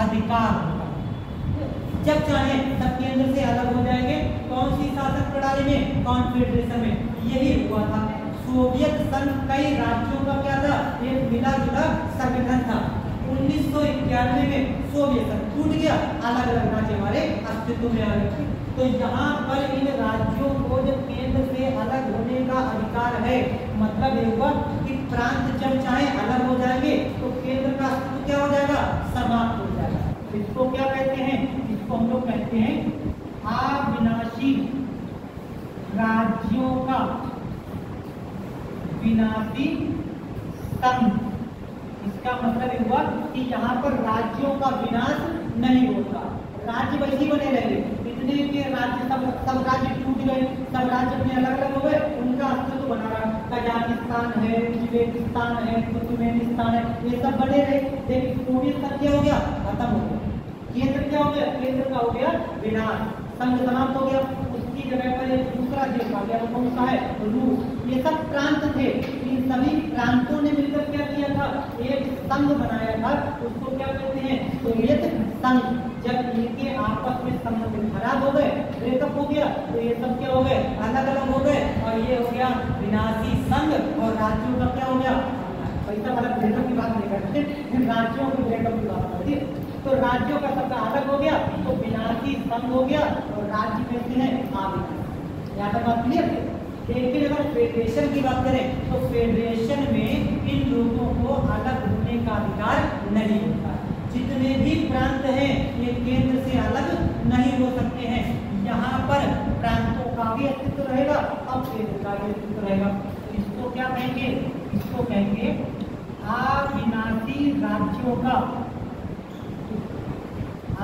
अधिकार होता है। जब चाहे तब केंद्र से अलग हो जाएंगे। कौन सी शासन प्रणाली में, कॉन्फेडरेशन में। यही हुआ था। सोवियत संघ कई राज्यों का क्या था, एक मिला जुला संगठन था। 1991 में सोवियत संघ टूट गया, अलग अलग राज्य हमारे अस्तित्व में आ गए। तो यहाँ पर इन राज्यों को जब केंद्र से अलग होने का अधिकार है, मतलब ये हुआ कि प्रांत जब चाहे अलग हो जाएंगे तो केंद्र का अस्तित्व क्या हो जाएगा, समाप्त हो जाएगा। इसको क्या कहते हैं, इसको हम लोग कहते हैं अविनाशी राज्यों का विनाशी संघ। इसका मतलब ये हुआ कि यहाँ पर राज्यों का विनाश नहीं होता, राज्य वैसे बने रहेंगे। इतने के राज्य सब राज्य टूट गए, सब राज्य अपने अलग अलग हो गए, उनका अस्तित्व बना रहा। कजाकिस्तान है, उज्बेकिस्तान है, तुर्कमेनिस्तान है, ये सब बने रहे। लेकिन सोवियत संघ क्या हो गया, खत्म हो गया। केंद्र क्या हो गया, केंद्र का हो गया विनाश, संघ समाप्त हो गया। उसकी जगह पर एक दूसरा देश आ गया, वो कौन सा है, रूस। ये सब प्रांत थे, इन सभी प्रांतों ने मिलकर क्या किया था, एक संघ बनाया था। उसको क्या कहते हैं, सोवियत संघ। जब इनके आपस में संबंध खराब हो गए, ब्रेकअप हो गया, तो ये सब क्या हो गए, अलग अलग हो गए और ये हो गया विनाशी संघ। और राज्यों का क्या हो गया, पैसा वाला ब्रेकअप की बात नहीं करते, राज्यों के ब्रेकअप की बात करती है। तो राज्यों का सबका अलग हो गया तो विनाशी संघ हो गया और राज्य कहते हैं अविनाशी। यहाँ तक बात क्लियर है। लेकिन अगर फेडरेशन की बात करें तो फेडरेशन में इन लोगों को अलग होने का अधिकार नहीं होता। जितने भी प्रांत हैं ये केंद्र से अलग नहीं हो सकते हैं। यहाँ पर प्रांतों का भी अस्तित्व रहेगा और केंद्र का भी अस्तित्व रहेगा। इसको क्या कहेंगे, इसको कहेंगे अविनाशी राज्यों का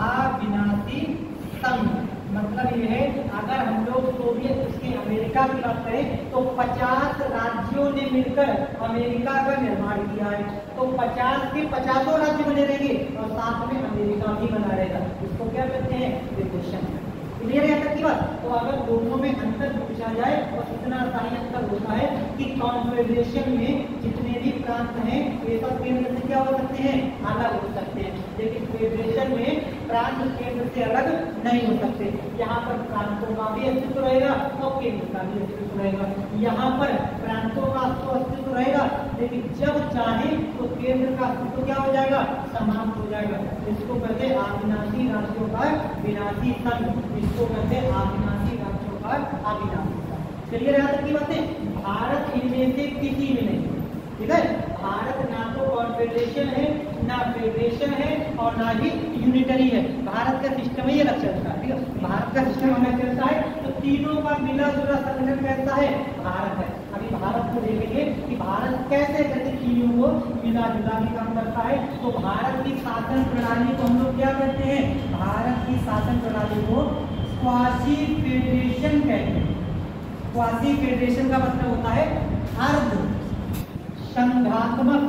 अविनाशी संघ। मतलब ये है, अगर हम लोग सोवियत उसके अमेरिका की बात करें तो 50 राज्यों ने मिलकर अमेरिका का निर्माण किया है। तो 50 के 50 राज्य बने रहेंगे और साथ में अमेरिका भी बना रहेगा। इसको क्या कहते हैं, फेडरेशन। क्लियर है तक की बात। तो अगर दोनों में अंतर पूछा जाए और इतना आसानी अंतर होता है कि कॉन्फेडरेशन में जितने भी प्रांत हैं ये सब केंद्र से क्या हो सकते हैं, अलग हो सकते हैं। लेकिन फेडरेशन में प्रांत केंद्र से अलग नहीं हो सकते। यहाँ पर प्रांतों का भी अस्तित्व रहेगा और केंद्र का भी अस्तित्व रहेगा। यहाँ पर प्रांतों का तो अस्तित्व रहेगा लेकिन जब चाहे तो केंद्र का अस्तित्व क्या हो जाएगा, समाप्त हो जाएगा। इसको कहते हैं अविनाशी राज्यों का विनाशी संघ। इसको कहते हैं अविनाशी राज्यों का अविनाशी संघ। चलिए यहाँ तक की बातें। भारत इनमें से किसी में नहीं, ठीक है। भारत ना तो कॉन्फेडरेशन है, ना फेडरेशन है और ना ही यूनिटरी है। भारत का सिस्टम ही अलग चलता है, ठीक है। भारत का सिस्टम अलग चलता है। तो तीनों का मिला जुला संगठन कैसा है, भारत है। अभी भारत को देखेंगे कि भारत कैसे कैसे चीजों को मिला जुला के काम करता है। तो भारत की शासन प्रणाली को हम लोग क्या कहते हैं, भारत की शासन प्रणाली को क्वासी फेडरेशन कहते हैं। क्वासी फेडरेशन का मतलब होता है अर्ध संघात्मक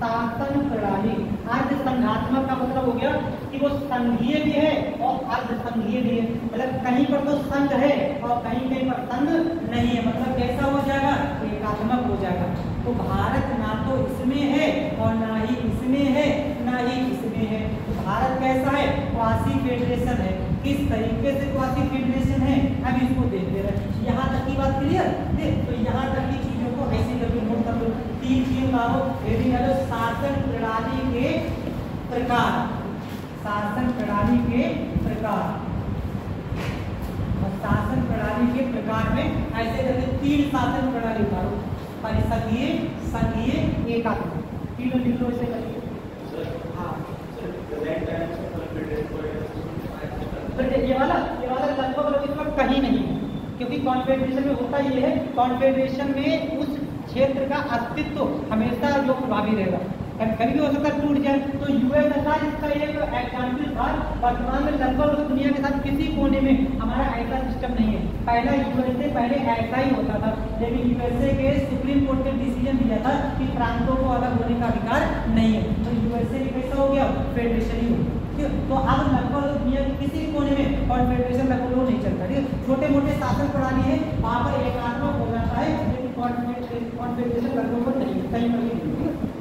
शासन प्रणाली। अर्ध संघात्मक का मतलब हो गया कि वो संघीय भी है और अर्ध संघीय भी है। मतलब कहीं पर तो संघ है और कहीं कहीं पर संघ नहीं है। मतलब कैसा हो जाएगा, एकात्मक हो जाएगा। तो भारत ना तो इसमें है और ना ही इसमें है, ना ही इसमें है। तो भारत कैसा है, क्वासी फेडरेशन है। किस तरीके से क्वासी फेडरेशन है अब इसको देखते रहे। यहाँ तक की बात क्लियर है। तो यहाँ तक की चीजों को ऐसे करके नोट कर लो। तीन चीज मानो हेडिंग है शासन प्रणाली के प्रकार, शासन प्रणाली के प्रकार। और शासन प्रणाली के प्रकार में ऐसे करके तीन शासन प्रणाली मानो, परिसंघीय, संघीय, एकात्मक, तीनों लिख लो इसे करके। हाँ ये वाला लगभग इस वक्त कहीं नहीं है, क्योंकि कॉन्फेडरेशन में होता ये है, कॉन्फेडरेशन में उस क्षेत्र का अस्तित्व हमेशा जो प्रभावी रहेगा, कभी भी हो सकता है टूट जाए। तो यूएसएसआर इसका एक एग्जाम्पल था। वर्तमान में लगभग दुनिया के साथ किसी कोने में हमारा ऐसा सिस्टम नहीं है। पहला यूएसए पहले ऐसा ही होता था, लेकिन यूएसए के सुप्रीम कोर्ट ने डिसीजन दिया था कि प्रांतों को अलग होने का अधिकार नहीं है, तो यूएसए कैसा हो गया, फेडरेशन ही हो गया। तो अब लगभग दुनिया के किसी कोने में कॉन्फेडरेशन लगभग नहीं चलता, ठीक है। छोटे मोटे शासन प्रणाली है, वहाँ पर एकात्मक हो जाता है, लेकिन कॉन्फेडरेशन लगभग नहीं, कहीं पर नहीं।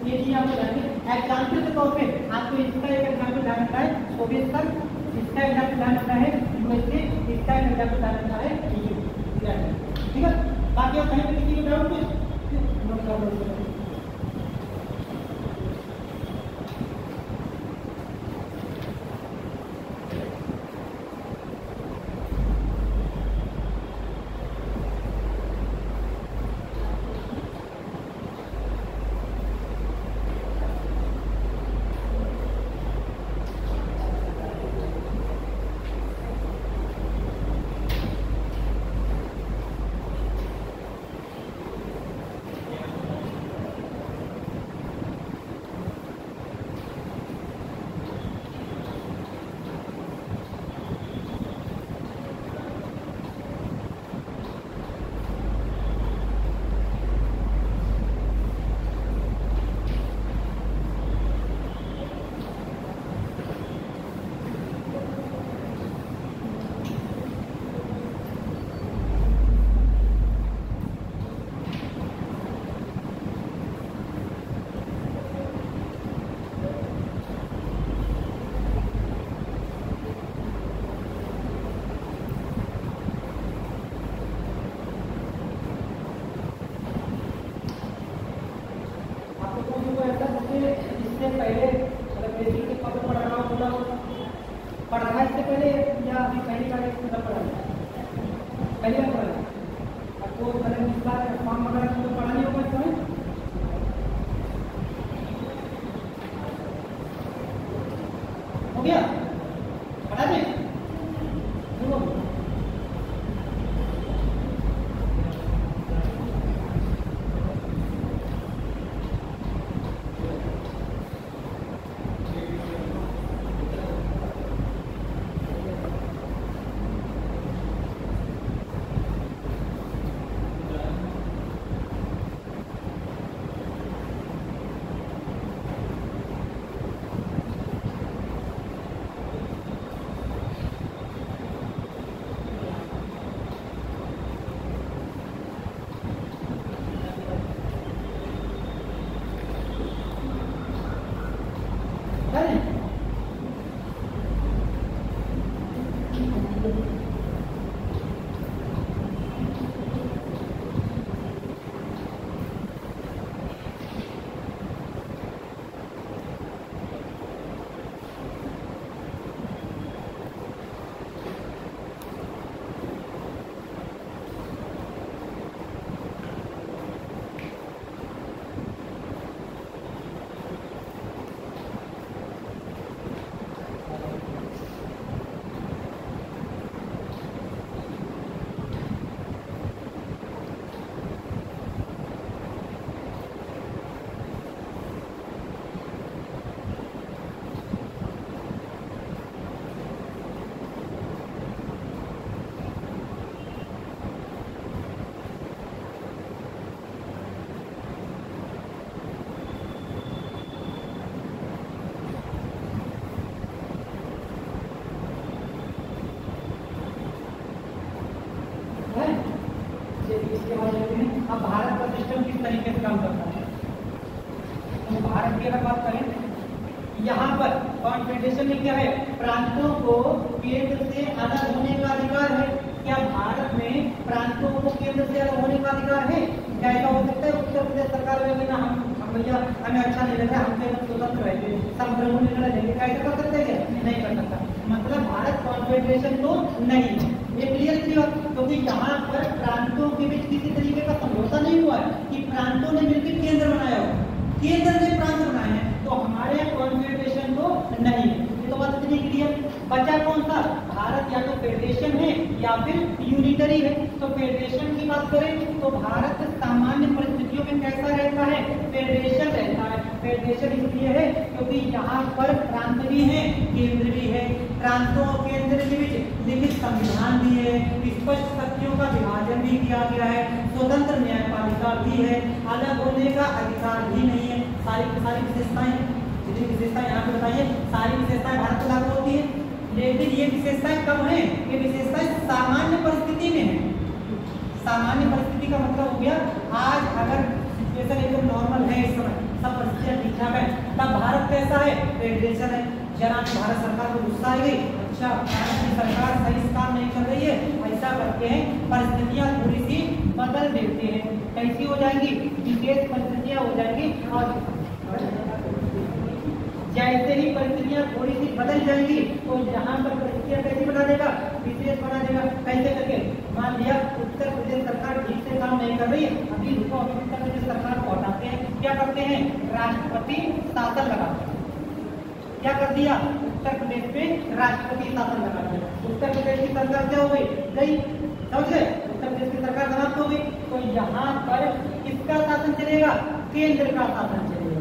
ये चीज आपको जानते एग्जाम्पल के तौर पे आपको इसका एक एग्जाम्पल ध्यान रखना है, सोवियत संघ, इसका एग्जाम्पल ध्यान रखना है यूएसए, इसका एग्जाम्पल ध्यान रखना है ईयू, ठीक है। बाकी और कहीं पे किसी को डाउट कुछ नोट कर लो। हो गया पढ़ा दे अब भारत का सिस्टम किस तरीके से काम करता है। तो भारत की अगर बात करें, यहाँ पर कॉन्फेडरेशन में क्या है, प्रांतों को केंद्र से अलग होने का अधिकार है। क्या भारत में प्रांतों को केंद्र से अलग होने का अधिकार है? क्या ऐसा हो सकता है उत्तर प्रदेश सरकार लगे कि ना हम भैया हमें अच्छा नहीं लग रहा, हम तो स्वतंत्र रहेंगे, संप्रभु निर्णय लेंगे, कैसे कर सकते हैं? नहीं कर सकता। मतलब भारत कॉन्फेडरेशन तो नहीं है, ये क्लियर थी बात। क्योंकि यहाँ पर प्रांतों के बीच किसी तरीके का समझौता नहीं हुआ है कि प्रांतों ने मिलकर केंद्र बनाया हो, केंद्र ने प्रांत बनाए हैं, तो हमारे यहाँ कॉन्फेडरेशन तो नहीं है। ये तो बात इतनी क्लियर। बचा कौन सा? भारत या तो फेडरेशन है या फिर यूनिटरी है। तो फेडरेशन की बात करें तो भारत सामान्य परिस्थितियों में कैसा रहता है? फेडरेशन रहता है। फेडरेशन इसलिए है क्योंकि यहाँ पर प्रांत भी है, केंद्र भी है। प्रांतों और केंद्र के बीच लिखित संविधान भी है, स्पष्ट शक्तियों का विभाजन भी किया गया है, स्वतंत्र न्यायपालिका भी है, अलग होने का अधिकार भी नहीं है। सारी विशेषताएं, जितनी विशेषताएं यहाँ पे बताइए, सारी विशेषताएं भारत को लागू होती है। लेकिन ये विशेषताएं कब हैं? ये विशेषताएं सामान्य परिस्थिति में है। सामान्य परिस्थिति का मतलब हो गया आज अगर सिचुएशन एकदम नॉर्मल है, इस समय सब परिस्थितियां ठीक ठाक है, तब भारत कैसा है? फेडरेशन है। जरा भारत सरकार को गुस्सा आ गई, अच्छा भारत की सरकार सही से काम नहीं कर रही है, ऐसा करते हैं परिस्थितियां थोड़ी सी बदल देते हैं। कैसी हो जाएंगी? विशेष परिस्थितियां हो जाएंगी। और जैसे ही परिस्थितियां थोड़ी सी बदल जाएंगी तो यहाँ पर परिस्थितियां कैसी बना देगा? विशेष बना देगा। कैसे करके? मान लिया उत्तर प्रदेश सरकार ठीक से काम नहीं कर रही है, अभी रुको, अभी उत्तर प्रदेश सरकार को हटाते हैं, क्या करते हैं? राष्ट्रपति शासन लगाते हैं। क्या कर दिया? उत्तर प्रदेश में राष्ट्रपति शासन लगा दिया। उत्तर प्रदेश की सरकार क्या हो गई? गई। समझ गए? उत्तर प्रदेश की सरकार समाप्त हो गई। तो यहाँ पर किसका शासन चलेगा? केंद्र का शासन चलेगा।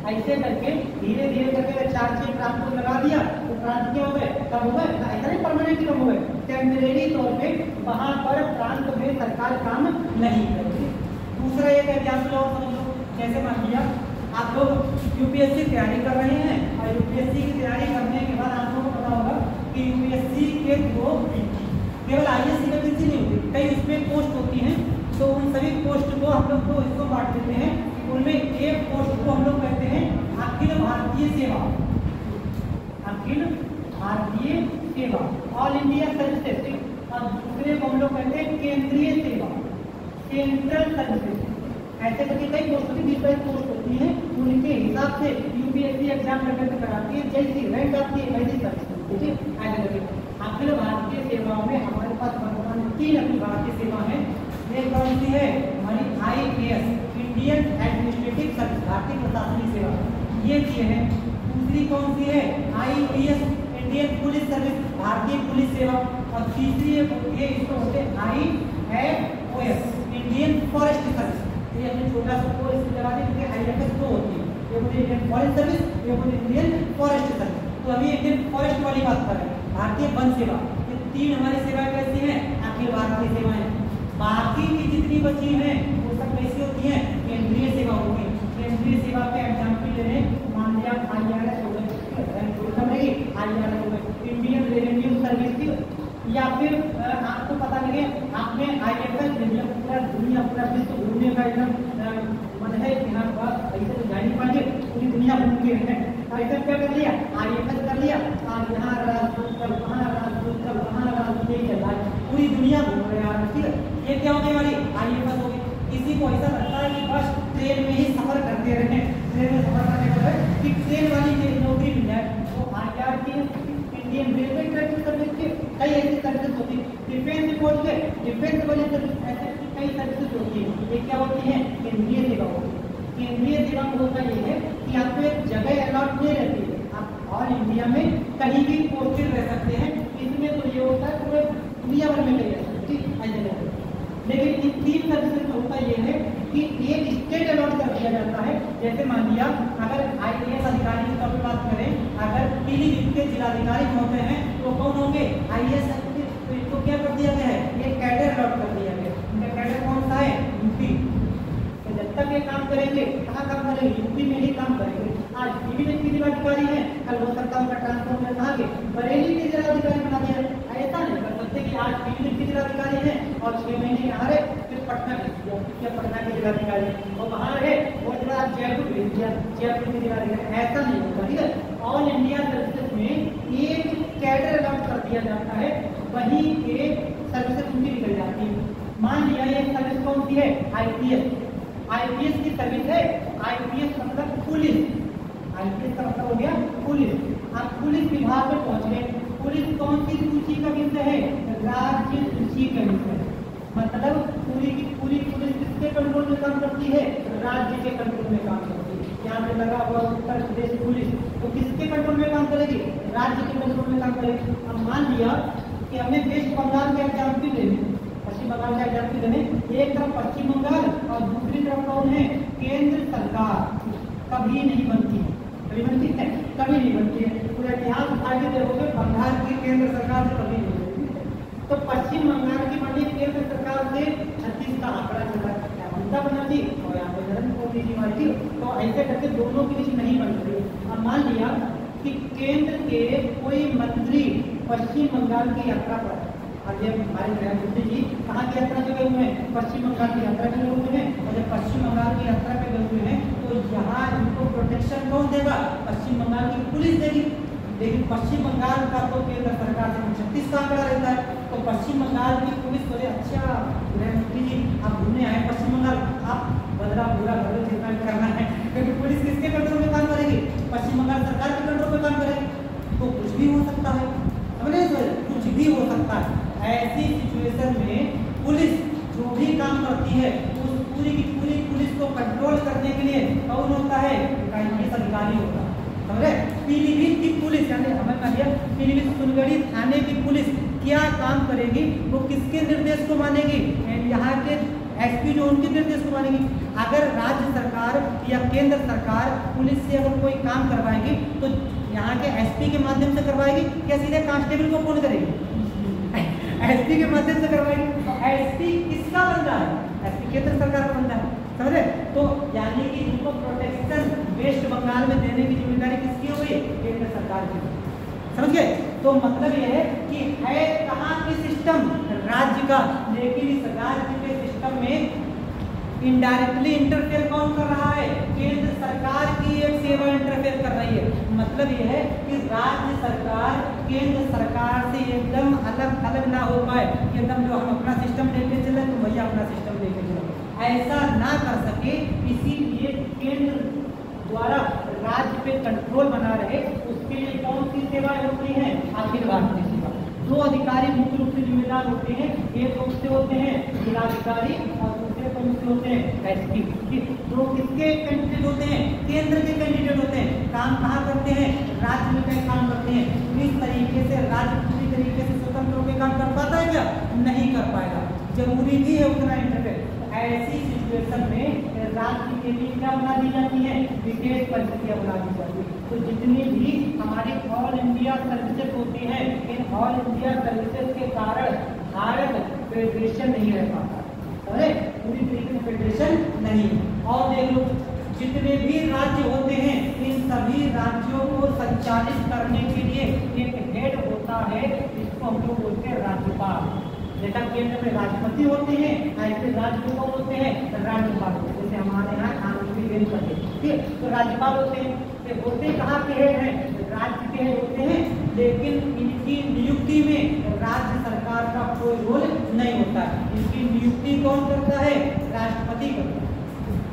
ऐसे करके धीरे धीरे करके 4-6 प्रांत को लगा दिया तो प्रांत क्या हो गए? कम हो गए। ऐसा नहीं परमानेंटली कम हो गए, टेम्परेरी तौर पे वहां पर प्रांत में सरकार काम नहीं करेगी। दूसरा एक एग्जाम्पल और समझ लो, जैसे मान लिया आप लोग यूपीएससी की तैयारी कर रहे हैं और यूपीएससी की तैयारी करने के बाद आप लोगों को पता होगा कि यूपीएससी के थ्रू केवल आईएएस की वैकेंसी नहीं होती, कई उसमें पोस्ट होती हैं। तो उन सभी पोस्ट को हम लोग को इसको बांट देते हैं। उनमें एक पोस्ट को हम लोग कहते हैं अखिल भारतीय सेवा, अखिल भारतीय सेवा, ऑल इंडिया सर्विसेज, और दूसरे को हम लोग कहते हैं केंद्रीय सेवा, सेंट्रल सर्विसेज। ऐसे करके कई पोस्ट होती है, 20 पोस्ट होती है, उनके हिसाब से यूपीएससी एग्जाम करके कराती है, जैसी रैंक आती है वैसी सर्विस। ठीक है, ऐसे करके अखिल भारतीय सेवाओं में हमारे पास वर्तमान 3 अखिल भारतीय सेवा है। एक कौन सी है? हमारी IAS, इंडियन एडमिनिस्ट्रेटिव सर्विस, भारतीय प्रशासनिक सेवा, ये दिए हैं। दूसरी कौन सी है? IPS, इंडियन पुलिस सर्विस, भारतीय पुलिस सेवा। और तीसरी होती है, इसको होते हैं IFOS, इंडियन फॉरेस्ट सर्विस। ये अपने छोटा सा को इसमें लगा दें क्योंकि IFS 2 होती है, ये होती है इंडियन फॉरेस्ट सर्विस, ये होती है इंडियन फॉरेस्ट सर्विस। तो अभी इंडियन फॉरेस्ट वाली बात कर रहे हैं, भारतीय वन सेवा। ये 3 हमारी सेवाएं कैसी हैं? अखिल भारतीय सेवाएं। बाकी की जितनी बची हैं वो सब कैसी होती हैं? केंद्रीय सेवा होती है। केंद्रीय सेवा के एग्जाम्पल ले रहे हैं, मान लिया IRS हो गई, IRS हो गई, इंडियन रेवेन्यू सर्विस की, या फिर आपको पता लगे आपने IFS ले लिया, पूरा दुनिया पूरा विश्व घूमने का एकदम मन है कि हाँ बस ऐसे तो जा नहीं पाएंगे, पूरी दुनिया घूम के हैं। ऐसा क्या कर लिया? IFS कर लिया, और यहाँ राजदूत कर, वहाँ राजदूत कर, वहाँ राजदूत, यही चल रहा है, पूरी दुनिया घूम रहे हैं। ठीक है, ये क्या हो गई हमारी? IFS हो गई। किसी को ऐसा लगता है कि बस ट्रेन में ही सफर करते रहे, ट्रेन में सफर करने के बाद कि ट्रेन वाली नौकरी मिल जाए, वो IRTS, Indian railway traffic service के कई ऐसी सर्विसेज होती है। डिफेंस फोर्स के डिफेंस वाली सर्विस, ऐसे कई सर्विसेज होती है। ये क्या होती है? केंद्रीय सेवा होती है। केंद्रीय सेवा में होता ये है कि आपको एक जगह अलॉट नहीं रहती है, आप ऑल इंडिया में कहीं भी पोस्टेड रह सकते हैं। इसमें तो ये होता है पूरे दुनिया भर में कहीं रह सकते हैं। लेकिन इन 3 सर्विसेज में होता ये है कि एक स्टेट अलॉट कर दिया जाता है। जैसे मान लिया अगर IAS अधिकारी की तौर पर बात करें, अगर पीलीभीत के जिलाधिकारी होते हैं तो कौन होंगे? IAS। तो इसको क्या कर दिया गया है? ये कैडर अलॉट कर दिया गया। इनका कैडर कौन सा है? यूपी। तो जब तक ये काम करेंगे, कहाँ काम करेंगे? यूपी में ही काम करेंगे। आज पीलीभीत के जिलाधिकारी है, कल हो सकता है उनका ट्रांसफर कहाँ के बरेली के जिलाधिकारी बना दिया। ऐसा नहीं कर सकते कि आज पीलीभीत के जिलाधिकारी है और 6 महीने यहाँ रहे, फिर पटना भेज दिया, क्या पटना के जिलाधिकारी और वहाँ रहे, वो बाद जयपुर भेज दिया, जयपुर के जिलाधिकारी। ऐसा नहीं होगा। ठीक है, ऑल इंडिया सर्विसेज में एक कैडर अलॉट कर दिया जाता है, वहीं के सर्विसेज उनकी निकल जाती है। मान लिया ये सर्विस कौन सी है? IPS, आईपीएस की सर्विस है, आईपीएस मतलब पुलिस, आईपीएस का मतलब हो गया पुलिस। आप पुलिस विभाग में पहुंच गए। पुलिस कौन सी सूची का विषय है? राज्य सूची का विषय है। मतलब पूरी की पूरी पुलिस किसके कंट्रोल में काम करती है? राज्य के कंट्रोल में काम करती है। यहाँ पे लगा हुआ उत्तर प्रदेश पुलिस, तो किसके कंट्रोल में काम करेगी? राज्य के कंट्रोल में काम करेगी। अब मान लिया कि हमें वेस्ट बंगाल के एग्जाम्पल लेने, पश्चिम बंगाल का एग्जाम्पल लेने, एक तरफ पश्चिम बंगाल और दूसरी तरफ कौन है? केंद्र सरकार। कभी नहीं बनती है, कभी बनती है, कभी नहीं बनती है। पूरा इतिहास उठा के देखोगे, बंगाल की केंद्र सरकार से कभी नहीं बनती। तो पश्चिम बंगाल की बनी केंद्र सरकार से 36 का आंकड़ा चला, ममता बनर्जी और यहाँ पे नरेंद्र मोदी जी हमारी थी। तो ऐसे करके दोनों के बीच नहीं बन रही। अब मान लिया कि केंद्र के कोई मंत्री पश्चिम बंगाल की यात्रा पर, और ये हमारे गृहमंत्री जी कहाँ की यात्रा पे गए हुए हैं? पश्चिम बंगाल की यात्रा पे गए हुए हैं। और जब पश्चिम बंगाल की यात्रा पे गए हुए हैं तो यहाँ इनको प्रोटेक्शन कौन देगा? पश्चिम बंगाल की पुलिस देगी। लेकिन पश्चिम बंगाल का तो केंद्र सरकार से 36 का आंकड़ा रहता है। तो पश्चिम बंगाल की पुलिस बोले, अच्छा गृहमंत्री जी आप घूमने आए पश्चिम बंगाल, आप बदला पूरा घर जितना करना है, क्योंकि पुलिस किसके कंट्रोल में काम करेगी? पश्चिम बंगाल सरकार के कंट्रोल में काम करेगी। तो कुछ भी हो सकता है, समझे? कुछ भी हो सकता है। ऐसी सिचुएशन में पुलिस जो भी काम करती है उस पूरी की पूरी पुलिस को कंट्रोल करने के लिए कौन होता है? आईपीएस अधिकारी होता है, समझे? पीलीभीत की पुलिस, यानी हमें कहिए पीलीभीत सुनगढ़ी थाने की पुलिस क्या काम करेगी? वो किसके निर्देश को मानेगी? यहाँ के एसपी जो उनके निर्देश को मानेगी। अगर राज्य सरकार या केंद्र सरकार पुलिस से अगर कोई काम करवाएगी तो यहाँ के एसपी के माध्यम से करवाएगी या सीधे कांस्टेबल को फोन करेगी? एसपी के माध्यम से करवाएगी। एसपी किसका बंदा है? एसपी केंद्र सरकार का बंदा है, समझे? तो यानी कि इनको प्रोटेक्शन वेस्ट बंगाल में देने की जिम्मेदारी किसकी हो गई? केंद्र सरकार की, समझ गए? तो मतलब यह है कि है कहाँ की सिस्टम? राज्य का। लेकिन इस राज्य के सिस्टम में इनडायरेक्टली इंटरफेयर कौन कर रहा है? केंद्र सरकार की एक सेवा इंटरफेयर कर रही है। मतलब यह है कि राज्य सरकार केंद्र सरकार से एकदम अलग अलग ना हो पाए, एकदम जो हम अपना सिस्टम लेके चले तो भैया अपना सिस्टम लेके चलो, ऐसा ना कर सके। इसीलिए केंद्र द्वारा राज्य पे कंट्रोल बना रहे, उसके लिए कौन सी सेवाएं होती हैं? अखिल भारतीय सेवा। दो अधिकारी मुख्य रूप से जिम्मेदार होते हैं, एक रूप से होते हैं जिलाधिकारी और दूसरे रूप से होते हैं एसपी। दो किसके कैंडिडेट होते हैं? केंद्र के कैंडिडेट होते हैं। काम कहाँ करते हैं? राज्य में कई काम करते हैं। इस तरीके से राज्य पूरी तरीके से स्वतंत्र होकर काम कर पाता है क्या? नहीं कर पाएगा। जरूरी भी है उतना इंटरफेयर। ऐसी सिचुएशन में राज्य के लिए क्या बना दी जाती है? विशेष परिस्थितियां बना दी जाती है। तो जितनी भी हमारी ऑल इंडिया सर्विसेज होती हैं, इन ऑल इंडिया सर्विसेज के कारण भारत फेडरेशन नहीं रह पाता, अरे पूरी तरीके से फेडरेशन नहीं। और देख लो जितने भी राज्य होते हैं, इन सभी राज्यों को संचालित करने के लिए एक हेड होता है, जिसको हम लोग बोलते हैं राज्यपाल। जैसा केंद्र में राष्ट्रपति होते हैं, ऐसे राज्य को होते हैं राज्यपाल होते हैं। जैसे हमारे यहाँ कानूनी बेंच होते हैं, ठीक है? तो राज्यपाल होते हैं। तो होते कहाँ के हेड हैं? राज्य के हेड होते हैं, लेकिन इनकी नियुक्ति में राज्य सरकार का कोई रोल नहीं होता है। इनकी नियुक्ति कौन करता है? राष्ट्रपति करता है।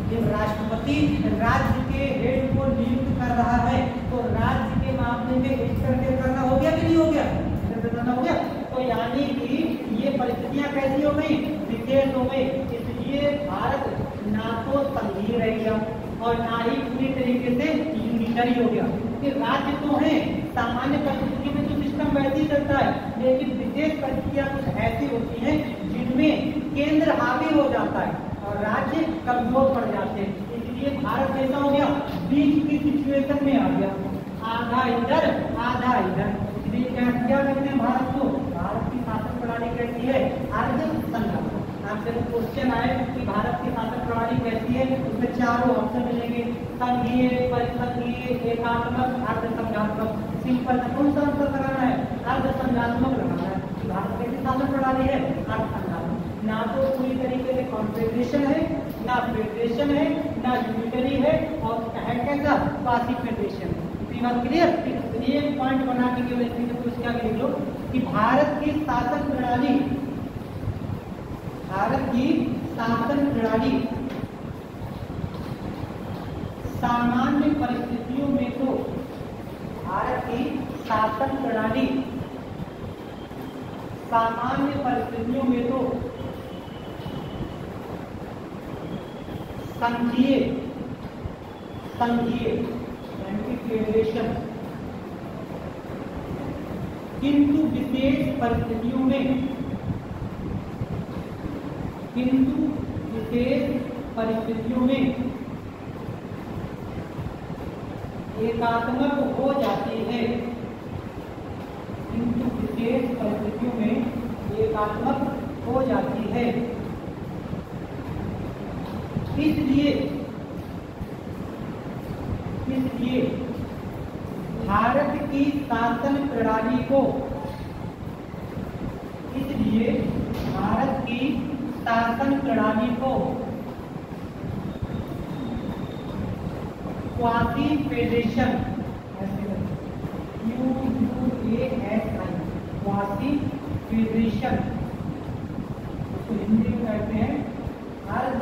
जब राष्ट्रपति राज्य के हेड को नियुक्त कर रहा है तो राज्य के मामले में इंटरफेयर करना हो गया कि नहीं हो गया? इंटरफेयर करना हो गया। तो यानी कि ये परिस्थितियां कैसी हो गई? विशेष हो गई। इसलिए भारत ना तो संघीय रह गया और ना ही पूरी तरीके से यूनिटरी हो गया। कि राज्य तो है, सामान्य परिस्थिति में तो सिस्टम वैसे ही चलता है, लेकिन विशेष परिस्थितियां कुछ ऐसी होती हैं जिनमें केंद्र हावी हो जाता है और राज्य कमजोर पड़ जाते हैं। इसलिए भारत ऐसा हो गया, बीच की सिचुएशन में आ गया, आधा इधर आधा इधर। इसलिए क्या कहते हैं भारत को? भारत की शासन प्रणाली कैसी है? अर्ध संघात्मक। आपसे क्वेश्चन आए कि भारत की शासन प्रणाली कैसी है, उसमें चारों ऑप्शन मिलेंगे, संघीय, परिसंघीय, एकात्मक, अर्ध संघात्मक। सिंपल कौन सा आंसर लगाना है? अर्ध संघात्मक लगाना है। भारत कैसी शासन प्रणाली है? अर्ध संघात्मक। ना तो पूरी तरीके से कॉन्फेडरेशन है, ना फेडरेशन है, ना यूनिटरी है, और है कैसा? Quasi federation. बात क्लियर? एक पॉइंट बना के केवल इसमें क्या लिख लो कि भारत की शासन प्रणाली सामान्य परिस्थितियों में तो भारत की शासन प्रणाली सामान्य परिस्थितियों में तो संघीय यानी फेडरेशन, किंतु विशेष परिस्थितियों में एकात्मक हो जाती है, किंतु विशेष परिस्थितियों में एकात्मक हो जाती है। इसलिए भारत की शासन प्रणाली को क्वासी फेडरेशन क्वासी फेडरेशन उसको हिंदी में कहते हैं अर्ध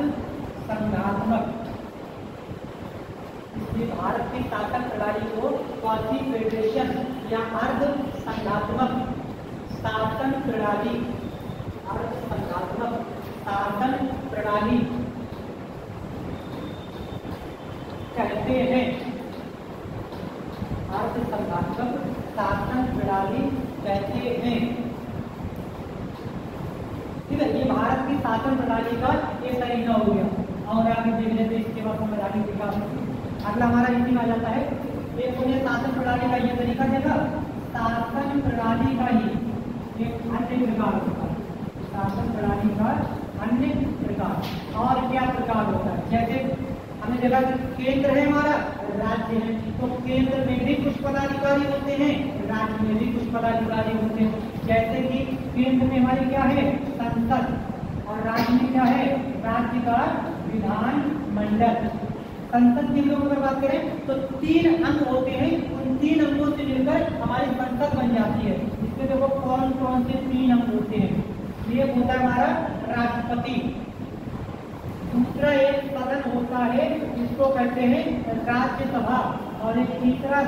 संघात्मक। इसलिए भारत की शासन प्रणाली को क्वासी फेडरेशन या अर्ध संघात्मक शासन प्रणाली कहते हैं। अर्ध संघात्मक शासन प्रणाली कहते हैं। ठीक है, ये भारत की शासन प्रणाली का एक तरीका हो गया। और आगे देख लेते हैं, इसके बाद हमें आगे देखा। अगला हमारा इसी में आ जाता है, एक होने शासन प्रणाली का ये तरीका देखा, शासन प्रणाली का ही एक अन्य प्रकार होता है। शासन प्रणाली का अन्य प्रकार और क्या प्रकार होता है? जैसे हमने देखा कि केंद्र है हमारा, राज्य है, तो केंद्र में भी कुछ पदाधिकारी होते हैं, राज्य में भी कुछ पदाधिकारी होते हैं। जैसे कि केंद्र में हमारी क्या है? संसद, और राज्य में क्या है? राज्य का विधान मंडल। संसद के लोग अगर बात करें तो 3 अंग होते हैं, उन 3 अंगों से मिलकर हमारी संसद बन जाती है। इसमें देखो कौन कौन से 3 अंग होते हैं। ये होता है हमारा राष्ट्रपति, दूसरा एक सदन होता है जिसको कहते हैं राज्यसभा, और एक तीसरा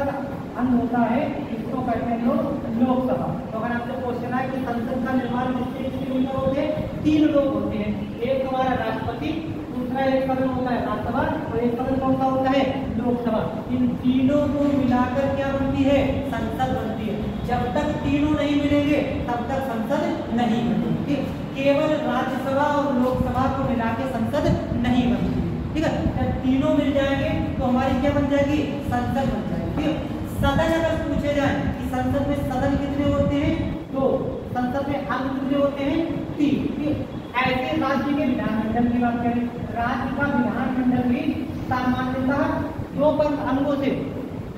अंग होता है जिसको कहते हैं लोकसभा। तो अगर आपसे क्वेश्चन है कि संसद का निर्माण किसके मिलकर होते हैं? 3 लोग होते हैं, एक हमारा राष्ट्रपति, दूसरा एक सदन होता है राज्यसभा, और एक सदन कौन सा होता है? लोकसभा। इन तीनों को मिलाकर क्या बनती है? संसद बनती है। जब तक तीनों नहीं मिलेंगे तब तक संसद नहीं बनेगी। केवल राज्यसभा और लोकसभा को मिला के संसद नहीं बनती। ठीक है, जब तीनों मिल जाएंगे तो हमारी क्या बन जाएगी? संसद बन जाएगी। ठीक है, सदन अगर पूछे जाए कि संसद में सदन कितने होते हैं, तो संसद में अंग कितने होते हैं? 3। ऐसे राज्य के विधानमंडल की बात करें, राज्य का विधानमंडल भी सामान्यतः 2 अंगों से,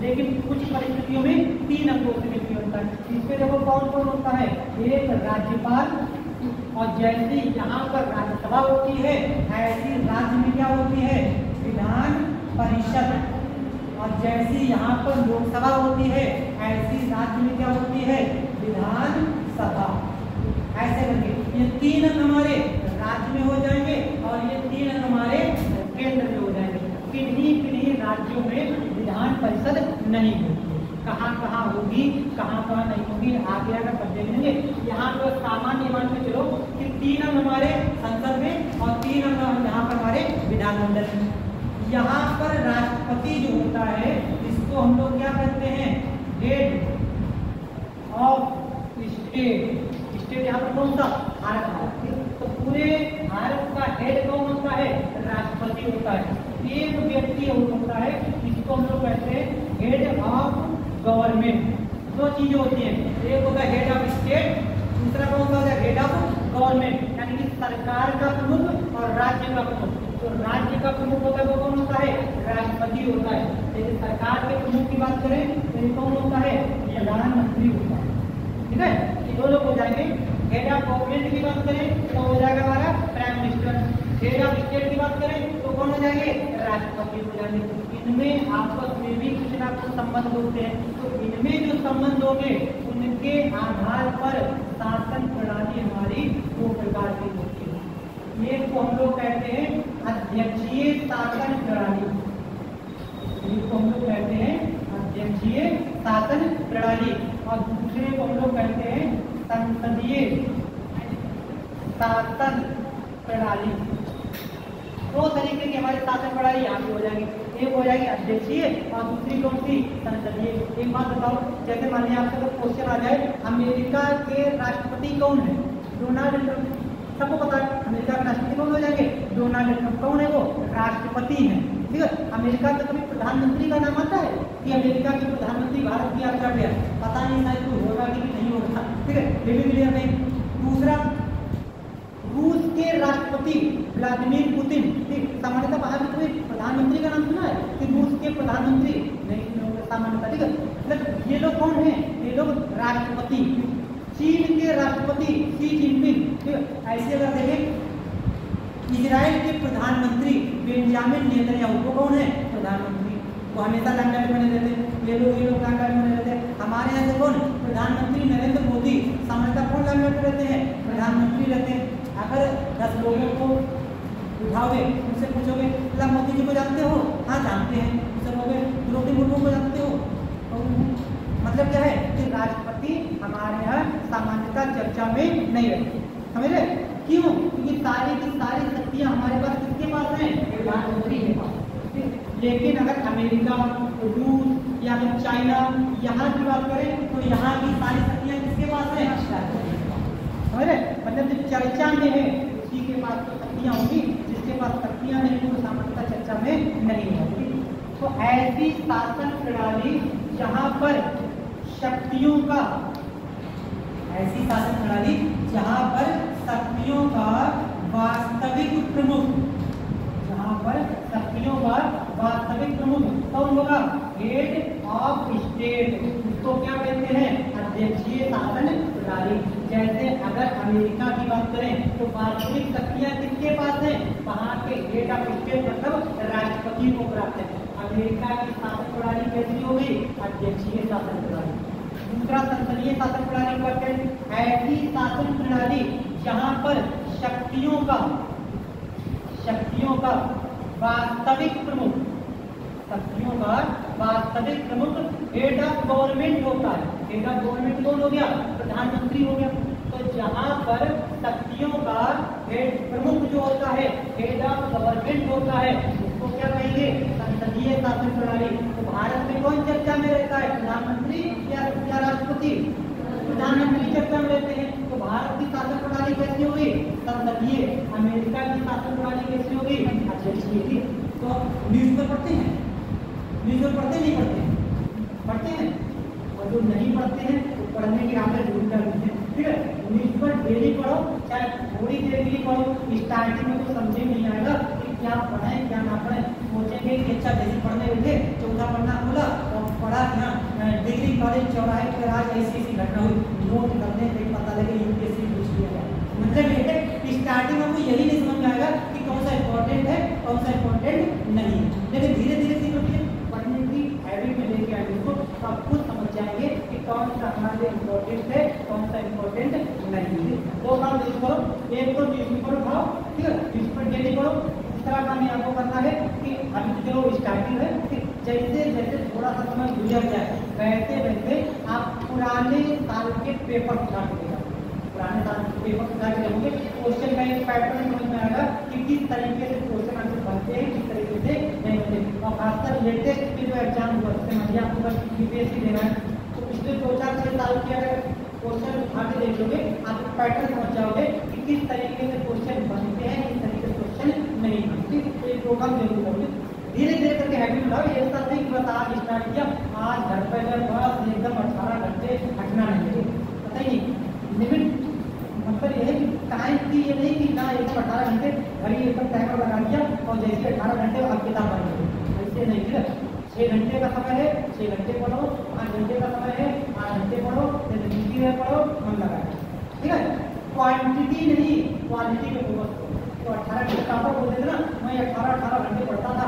लेकिन कुछ परिस्थितियों में 3 अंगों से मिलकर होता है। इसमें देखो कौन कौन होता है? एक राज्यपाल, और जैसी यहाँ पर राज्यसभा होती है ऐसी राज्य में क्या होती है? विधान परिषद, और जैसी यहाँ पर लोकसभा होती है ऐसी राज्य में क्या होती है? विधान सभा। ऐसे करके ये 3 अंग हमारे राज्य में हो जाएंगे और ये 3 अंग हमारे केंद्र में हो जाएंगे। किन्हीं राज्यों में विधान परिषद नहीं होती, कहाँ कहाँ होगी, कहाँ कहाँ नहीं होगी, आगे आगे तब देखेंगे। यहाँ पर सामान्य मान के चलो कि 3 अंग हमारे संसद में और 3 अंग यहाँ पर हमारे विधानमंडल में। यहाँ पर राष्ट्रपति जो होता है इसको हम लोग क्या कहते हैं? Head of state. स्टेट यहाँ पर कौन सा? भारत। तो पूरे भारत का हेड कौन होता है? राष्ट्रपति होता है। एक व्यक्ति होता है इसको हम लोग कहते हैं हेड ऑफ गवर्नमेंट। 2 चीजें होती हैं, एक होता है हेड ऑफ स्टेट, दूसरा कौन सा होता है? हेड ऑफ गवर्नमेंट, यानी कि सरकार का प्रमुख और राज्य का प्रमुख। तो राज्य का प्रमुख होता है वो कौन होता है? राष्ट्रपति होता है। यदि सरकार के प्रमुख की बात करें तो ये कौन होता है? प्रधानमंत्री होता है। ठीक है, ये 2 लोग हो जाएंगे। हेड ऑफ गवर्नमेंट की बात करें तो हो जाएगा हमारा prime minister. Head of state की बात करें तो कौन हो जाएंगे? राष्ट्रपति हो जाएंगे। इनमें आपस में भी कुछ ना कुछ संबंध होते हैं, तो इनमें जो संबंध होंगे उनके आधार पर शासन प्रणाली हमारी 2 प्रकार की होती है। एक को हम लोग कहते हैं अध्यक्षीय शासन प्रणाली, एक को हम लोग कहते हैं अध्यक्षीय शासन प्रणाली और दूसरे को हम लोग कहते हैं संसदीय शासन प्रणाली। दो तरीके की हमारी शासन प्रणाली यहाँ पे हो जाएगी, एक हो जाएगी अध्यक्षीय और दूसरी कौन सी संसदीय। एक बात बताओ, जैसे मान लीजिए आपसे अगर क्वेश्चन आ जाए अमेरिका के राष्ट्रपति कौन है? Donald Trump. सबको पता है अमेरिका के राष्ट्रपति कौन हो जाएंगे? Donald Trump. कौन है वो? राष्ट्रपति है। ठीक है, अमेरिका का कभी प्रधानमंत्री का नाम आता है कि अमेरिका के प्रधानमंत्री भारत की यात्रा पे? पता नहीं, शायद कोई होगा कि नहीं होगा। ठीक है, ये भी क्लियर नहीं। दूसरा, रूस के राष्ट्रपति व्लादिमीर पुतिन। ठीक, सामान्यतः बाहर में कोई प्रधानमंत्री का नाम सुना है कि रूस के प्रधानमंत्री? नहीं सुना होगा सामान्यतः। ठीक है, मतलब ये लोग कौन है? ये लोग राष्ट्रपति। चीन के राष्ट्रपति शी जिनपिंग। ठीक, ऐसे अगर देखें इजराइल के प्रधानमंत्री बेंजामिन नेतन्याहू, वो कौन है? प्रधानमंत्री। वो हमेशा लंदन बने रहते हैं, ये लोग लंदन बने रहते हैं। हमारे यहाँ से कौन? प्रधानमंत्री नरेंद्र मोदी। सामान्यतः कौन लंदन में रहते हैं? प्रधानमंत्री रहते हैं। अगर 10 लोगों को उठाओगे, उनसे पूछोगे क्या मोदी जी को जानते हो? हाँ जानते हैं। उनसे कहोगे द्रौपदी मुर्मू को जानते हो? मतलब क्या है कि राष्ट्रपति हमारे यहाँ सामान्यतः चर्चा में नहीं रहती। समझ रहे? क्यों? क्योंकि सारी की सारी शक्तियाँ हमारे पास किसके पास हैं? प्रधानमंत्री के पास। लेकिन अगर अमेरिका, रूस या फिर चाइना यहाँ की बात करें तो यहाँ की सारी शक्तियाँ किसके पास हैं? समझ रहे? मतलब जो चर्चा में है उसी के पास तो शक्तियाँ होंगी, जिसके पास शक्तियाँ नहीं वो सामान्यतः चर्चा में नहीं होगी। तो ऐसी शासन प्रणाली जहाँ पर शक्तियों का, ऐसी शासन प्रणाली जहाँ पर शक्तियों का वास्तविक प्रमुख, जहाँ पर शक्तियों का वास्तविक प्रमुख कौन होगा? Head of state. उसको क्या कहते हैं? अध्यक्षीय शासन प्रणाली। जैसे अगर अमेरिका की बात करें तो वास्तविक शक्तियाँ किसके पास हैं? वहाँ के हेड ऑफ स्टेट मतलब राष्ट्रपति को प्राप्त है। अमेरिका की शासन प्रणाली कैसी होगी? अध्यक्षीय शासन प्रणाली। दूसरा संसदीय शासन प्रणाली करते हैं ऐसी शासन प्रणाली जहाँ पर शक्तियों का वास्तविक प्रमुख, शक्तियों का वास्तविक प्रमुख हेड ऑफ गवर्नमेंट होता है। हेड ऑफ गवर्नमेंट कौन हो गया? प्रधानमंत्री हो गया। तो जहाँ पर शक्तियों का हेड प्रमुख जो होता है, हेड ऑफ गवर्नमेंट होता है, उसको क्या कहेंगे? संसदीय शासन प्रणाली। तो भारत में कौन चर्चा में रहता है? प्रधानमंत्री या राष्ट्रपति? प्रधानमंत्री चर्चा में रहते हैं। तो भारत की शासन प्रणाली कैसी होगी? संसदीय। अमेरिका की शासन प्रणाली कैसी होगी? अध्यक्षीय। तो न्यूज़पेपर पढ़ते हैं? न्यूज़पेपर पढ़ते नहीं पढ़ते? पढ़ते हैं। और जो नहीं पढ़ते हैं वो पढ़ने की आदत जरूर कर देते हैं। ठीक है, न्यूज़पेपर डेली पढ़ो, चाहे थोड़ी देर के लिए पढ़ो। स्टार्टिंग में तो समझे नहीं आएगा कि क्या पढ़ें क्या ना पढ़ें। सोचेंगे कि अच्छा जैसे पढ़ने उठे, चौथा पढ़ना खोला और पढ़ा यहाँ डिग्री कॉलेज चौराहे पर आज ऐसी घटना हुई, नोट करने से पता लगे यूपीएससी पूछ लिया गया। मतलब ये है स्टार्टिंग में आपको यही नहीं समझ में आएगा कि कौन सा इंपॉर्टेंट है कौन सा इंपॉर्टेंट नहीं है। लेकिन धीरे धीरे सीखोगे, पढ़ने की हैबिट में लेके आएंगे उसको, तो आप खुद समझ जाएंगे कि कौन सा हमारे लिए इंपॉर्टेंट है कौन सा इंपॉर्टेंट नहीं है। दो काम जरूर करो, एक तो न्यूज़पेपर पढ़ो, ठीक है, न्यूज़पेपर डेली पढ़ो। दूसरा काम ये आपको करना है कि अभी जो स्टार्टिंग है, जैसे जैसे थोड़ा सा समय गुजर जाए वैसे वैसे आप पुराने साल के पेपर उठा के देखा, पुराने साल के पेपर उठा के देखोगे, क्वेश्चन का एक पैटर्न समझ में आएगा कि किस तरीके से क्वेश्चन आंसर बनते हैं, किस तरीके से नहीं बनते। और खासकर लेटेस्ट के जो एग्जाम हुआ, जैसे मान लीजिए आपको बस यूपीएससी देना है, तो पिछले 2-4 साल के अगर क्वेश्चन उठा के देख लोगे आप पैटर्न समझ जाओगे कि किस तरीके से क्वेश्चन बनते हैं, किस तरीके से क्वेश्चन नहीं बनते। तो ये प्रोग्राम जरूर करोगे, धीरे धीरे करके हैबिट बनाओ। ये ऐसा नहीं कि बस आज स्टार्ट किया, आज घर पे जब बस एकदम 18 घंटे हटना नहीं है, पता ही नहीं लिमिट। मतलब ये है कि टाइम की ये नहीं कि ना एकदम 18 घंटे घड़ी एकदम टाइमर लगा दिया और जैसे 18 घंटे आप किताब पढ़ लो, ऐसे नहीं। ठीक है, 6 घंटे का समय है 6 घंटे पढ़ो, 8 घंटे का समय है 8 घंटे पढ़ो, जैसे ड्यूटी में पढ़ो मन लगाए। ठीक है, क्वांटिटी नहीं क्वालिटी पे फोकस करो। तो 18 घंटे कापा बोल देते ना, मैं 18 घंटे पढ़ता था,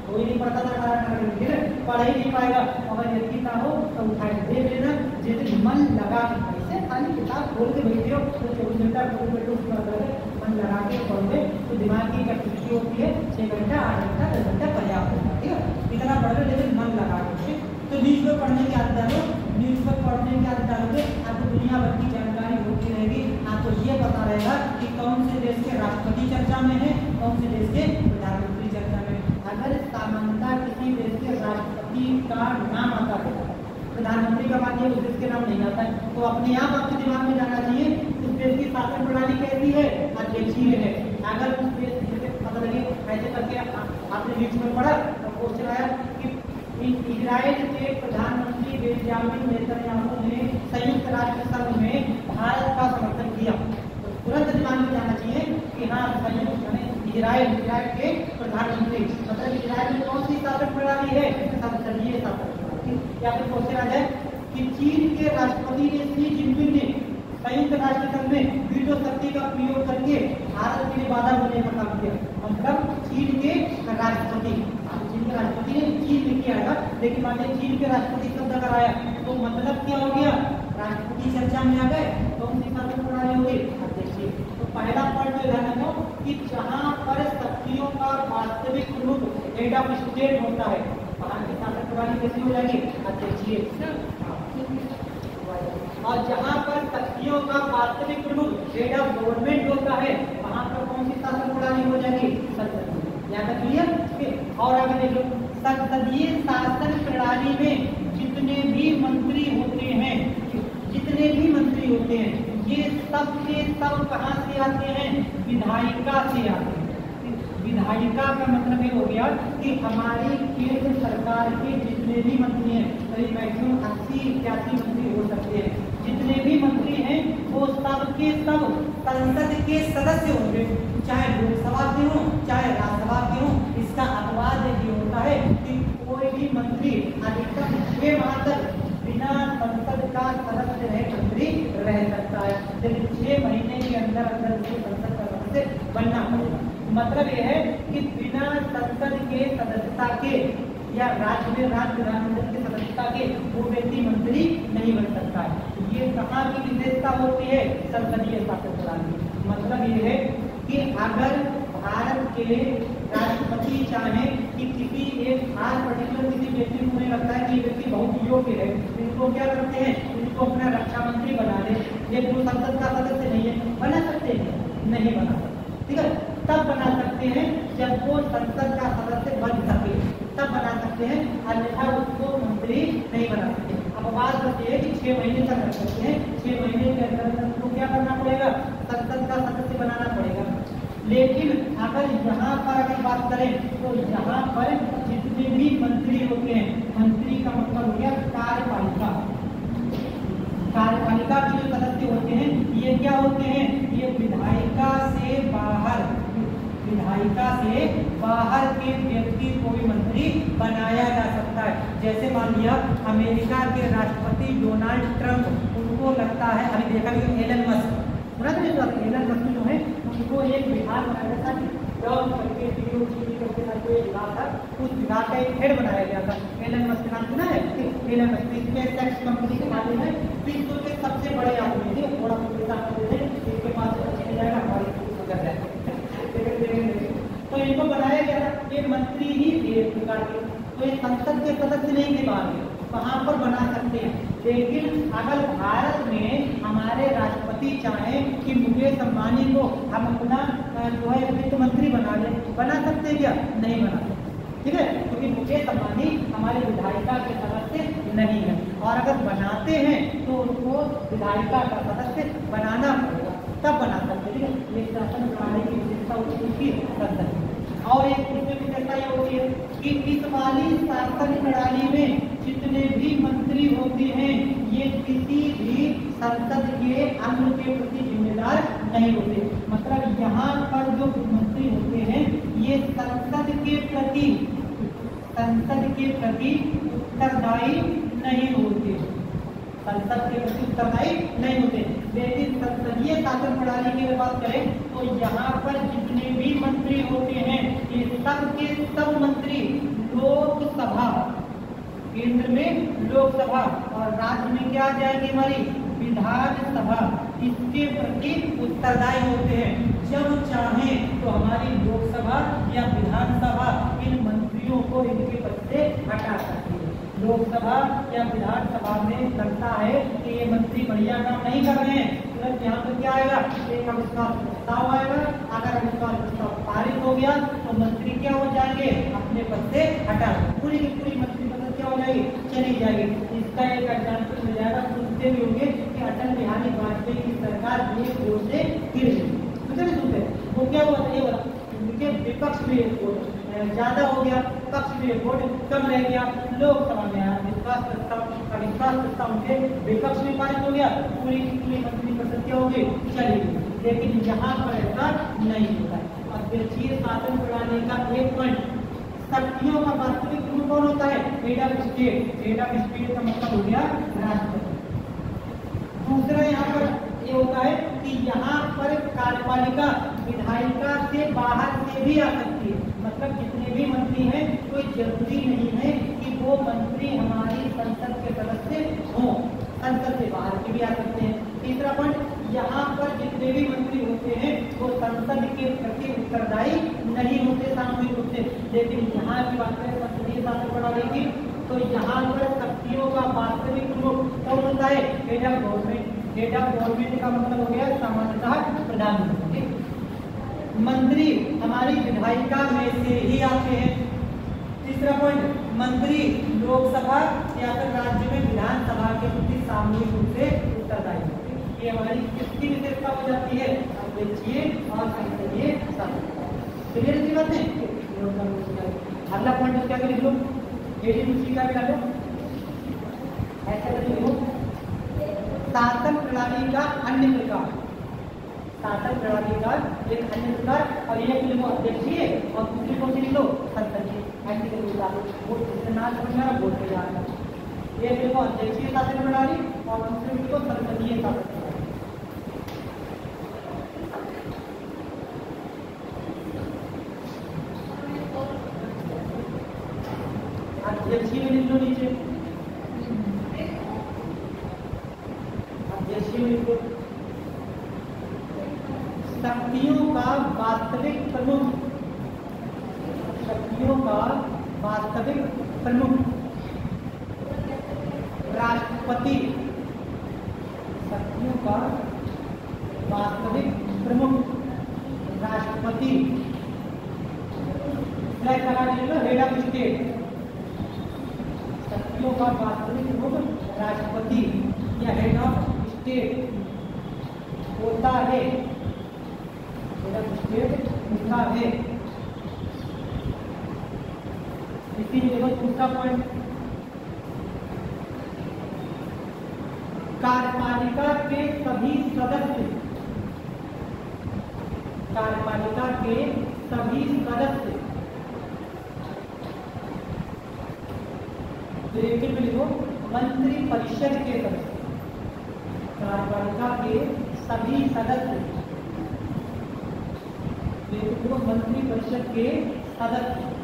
कोई नहीं पढ़ता था 18 घंटे। ठीक है, पढ़ ही नहीं पाएगा। अगर यदि ना हो तो उठा के दे लेना, जैसे मन लगा ऐसे खाली किताब खोल के बैठे हो तो 24 घंटा मन लगा के पढ़ोगे तो दिमाग की छुट्टी होती है 6 घंटा 8 घंटा 10 घंटा पर्याप्त होता है, ठीक है। इतना पढ़ लो लेकिन मन लगा के। तो न्यूज़पेपर पढ़ने की आदत डालो, न्यूज़पेपर पढ़ने की आदत डालोगे आपको दुनिया भर की जानकारी होती रहेगी। आपको ये पता रहेगा कि कौन से देश के राष्ट्रपति चर्चा में है, कौन से देश के प्रधानमंत्री चर्चा में। अगर सामान्यतः किसी देश के राष्ट्रपति का नाम आता है, प्रधानमंत्री का बात ये उस देश के नाम नहीं आता है, तो अपने आप आपके दिमाग में जाना चाहिए उस देश की शासन प्रणाली कैसी है, अध्यक्षीय है। अगर उस देश जैसे पता लगे ऐसे करके आपने न्यूज़ में पढ़ा तो क्वेश्चन आया कि इजराइल के प्रधानमंत्री बेंजामिन नेतन्याहू ने संयुक्त राष्ट्र संघ में भारत का समर्थन किया, तो तुरंत दिमाग में जाना चाहिए कि हाँ संयुक्त इजराइल के प्रधानमंत्री, मतलब इजराइल में कौन सी शासन प्रणाली है, संसदीय शासन प्रणाली। या फिर क्वेश्चन आ जाए कि चीन के राष्ट्रपति ने शी जिनपिंग ने संयुक्त राष्ट्र संघ में वीटो शक्ति का प्रयोग करके भारत के लिए बाधा बनने का काम किया। मतलब चीन के राष्ट्रपति ने चीन में किया था, लेकिन बाद में चीन के राष्ट्रपति शब्द अगर आया तो मतलब क्या हो गया, राष्ट्रपति चर्चा में आ गए, कौन सी शासन प्रणाली होगी, अध्यक्षीय। तो पहला पॉइंट ध्यान रखो कि जहाँ पर शक्तियों का वास्तविक रूप हेड ऑफ स्टेट होता है वहाँ की शासन प्रणाली कैसी हो जाएगी, अध्यक्षीय। और जहाँ पर शक्तियों का वास्तविक रूप हेड ऑफ गवर्नमेंट होता है वहाँ पर कौन सी शासन प्रणाली हो जाएगी, संसदीय। यहाँ तक क्लियर। और आगे देखो, संसदीय शासन प्रणाली में जितने भी मंत्री होते हैं, ये सब के सब कहाँ से आते हैं, विधायिका से आते हैं। विधायिका का मतलब ये हो गया कि हमारी केंद्र सरकार के जितने भी मंत्री हैं, करीब मैक्सिमम 80-81 मंत्री हो सकते हैं, जितने भी मंत्री हैं वो सब के सब संसद के सदस्य होंगे, चाहे लोकसभा के हों चाहे राज्यसभा के हों। इसका अपवाद ये होता है कि कोई भी मंत्री अधिकतम 6 माह तक बिना संसद का सदस्य रहे मंत्री रह सकता है, लेकिन 6 महीने के अंदर उसे संसद का सदस्य बनना पड़ेगा। मतलब यह है कि बिना संसद के सदस्यता के या राज्य विधानमंडल के सदस्यता के वो व्यक्ति मंत्री नहीं बन सकता है। ये कहाँ की विशेषता होती है, संसदीय शासन प्रणाली। मतलब ये है कि अगर भारत के राष्ट्रपति चाहे कि किसी एक खास पर्टिकुलर किसी व्यक्ति को उन्हें लगता है कि ये व्यक्ति बहुत योग्य है, इनको क्या करते हैं, इनको अपना रक्षा मंत्री बना दे, ये जो संसद का सदस्य नहीं है, बना सकते हैं, नहीं बना सकते, ठीक है। तब बना सकते हैं जब वो संसद का सदस्य बन सके, तब बना सकते हैं, अन्यथा उसको मंत्री नहीं बना सकते। अब बात बची है कि 6 महीने तक रख सकते हैं, 6 महीने के अंदर उनको क्या करना पड़ेगा, संसद का सदस्य बनाना पड़ेगा। लेकिन अगर यहाँ पर अगर बात करें तो यहाँ पर जितने भी मंत्री होते हैं, मंत्री का मतलब हो गया कार्यपालिका, कार्यपालिका के जो सदस्य होते हैं ये क्या होते हैं, ये विधायिका से बाहर के व्यक्ति को भी मंत्री बनाया जा सकता है। जैसे मान लिया अमेरिका के राष्ट्रपति डोनाल्ड ट्रंप, उनको लगता है, अभी देखा कि एलन मस्क जो है उनको एक विभाग बनाया था, जॉब करके कोई विभाग था, उस विभाग का एक हेड बनाया गया था। एलन मस्क नाम सुना है, एलन मस्क स्पेसएक्स कंपनी के मालिक है, विश्व के सबसे बड़े आदमी थे, थोड़ा इसके पास चले जाएगा हमारी तो इनको बनाया गया था, ये मंत्री ही थे एक प्रकार के, तो ये संसद के सदस्य नहीं थे बाहर के, वहाँ पर बना सकते हैं। लेकिन अगर भारत में हमारे राष्ट्रपति चाहे कि मुकेश अंबानी को हम अपना जो है वित्त मंत्री बना सकते हैं क्या, नहीं बना सकते, ठीक है, क्योंकि मुकेश अंबानी हमारे विधायिका के सदस्य नहीं है, और अगर बनाते हैं तो उनको विधायिका का सदस्य बनाना पड़ेगा, तब बना सकते, ठीक है। ये शासन प्रणाली की विशेषता होती है। और एक इसमें विशेषता ये होती है कि इस वाली शासन प्रणाली में जितने भी मंत्री होते हैं ये किसी भी संसद के अंग के प्रति जिम्मेदार नहीं होते। मतलब यहाँ पर जो मंत्री होते हैं ये संसद के प्रति उत्तरदायी नहीं होते, संसद के प्रति उत्तरदायी नहीं होते। लेकिन संसदीय शासन प्रणाली की अगर बात करें तो यहाँ पर जितने भी मंत्री होते हैं ये सब के सब मंत्री लोकसभा, केंद्र में लोकसभा और राज्य में क्या आ जाएगी हमारी विधानसभा, इसके प्रति उत्तरदायी होते हैं। जब चाहे तो हमारी लोकसभा या विधानसभा इन मंत्रियों को इनके पद से हटा सकती है। लोकसभा या विधानसभा में लगता है कि ये मंत्री बढ़िया काम नहीं कर रहे हैं, तुरंत यहाँ पर क्या आएगा, एक अविश्वास प्रस्ताव आएगा। अगर अविश्वास प्रस्ताव पारित हो गया तो मंत्री क्या हो जाएंगे, अपने पद से हटा, पूरी की पूरी मंत्री पद क्या हो जाएगी, चली जाएगी। इसका एक एग्जाम्पल मिल जाएगा, सुनते भी होंगे कि अटल बिहारी वाजपेयी की सरकार एक वोट से गिर गई। सुनते वो क्या हुआ, ये बोला उनके विपक्ष में एक वोट ज्यादा हो गया, पक्ष में वोट कम रह गया, लोकसभा में आया विश्वास प्रस्ताव उनके विपक्ष में पारित हो गया, पूरी की पूरी मंत्रिपरिषद क्या हो गई, चली गई। लेकिन यहाँ पर ऐसा नहीं होता है। अब देखिए शासन प्रणाली का एक पॉइंट, शक्तियों का वास्तविक रूप कौन होता है, head of state. Head of state का मतलब हो गया राष्ट्रपति। दूसरा यहाँ पर ये होता है कि यहाँ पर कार्यपालिका विधायिका से बाहर से भी आ सकती है, मतलब जितने भी मंत्री हैं कोई जरूरी नहीं है कि वो मंत्री हमारी संसद के सदस्य हों, संसद से बाहर के भी आ सकते हैं। तीसरा पॉइंट, यहाँ पर जितने भी मंत्री होते हैं वो संसद के प्रति उत्तरदायी नहीं होते सामूहिक रूप से। लेकिन यहाँ की बात करें संसदीय शासन प्रणाली की, तो यहाँ पर शक्तियों का वास्तविक रूप कौन होता है, head of government. Head of government का मतलब हो गया सामान्यतः प्रधानमंत्री। मंत्री हमारी विधायिका में से ही आते हैं। तीसरा पॉइंट, मंत्री लोकसभा या फिर राज्य में विधानसभा के प्रति सामूहिक रूप से उत्तरदायी होते हैं। ये हमारी किसकी विशेषता हो जाती है, अब देखिए और संसदीय शासन। क्लियर की बात है। अगला पॉइंट क्या लिख लो, एडीसी का भी डालो, ऐसा कर लो। शासन प्रणाली का अन्य प्रकार, शासन प्रणाली का एक अन्य प्रकार, और एक लिखो अध्यक्षीय और दूसरी को लिखो संसदीय। ऐसे करके डालो, वो नाम समझना बोल के जाना। एक लिखो अध्यक्षीय शासन प्रणाली और दूसरी लिखो संसदीय शासन प्रणाली। अध्यक्षीय में लिख लो नीचे, अध्यक्षीय में लिखो शक्तियों का वास्तविक प्रमुख, शक्तियों का वास्तविक प्रमुख राष्ट्रपति, शक्तियों का वास्तविक प्रमुख राष्ट्रपति। हेड ऑफ स्टेट, शक्तियों का वास्तविक प्रमुख राष्ट्रपति या हेड ऑफ स्टेट होता है, हेड ऑफ स्टेट होता है। इसीलिए दूसरा पॉइंट, कार्यपालिका के सभी सदस्य, कार्यपालिका के सभी सदस्य, में लिखो मंत्री परिषद के सदस्य, कार्यपालिका के सभी सदस्य, देखो मंत्री परिषद के सदस्य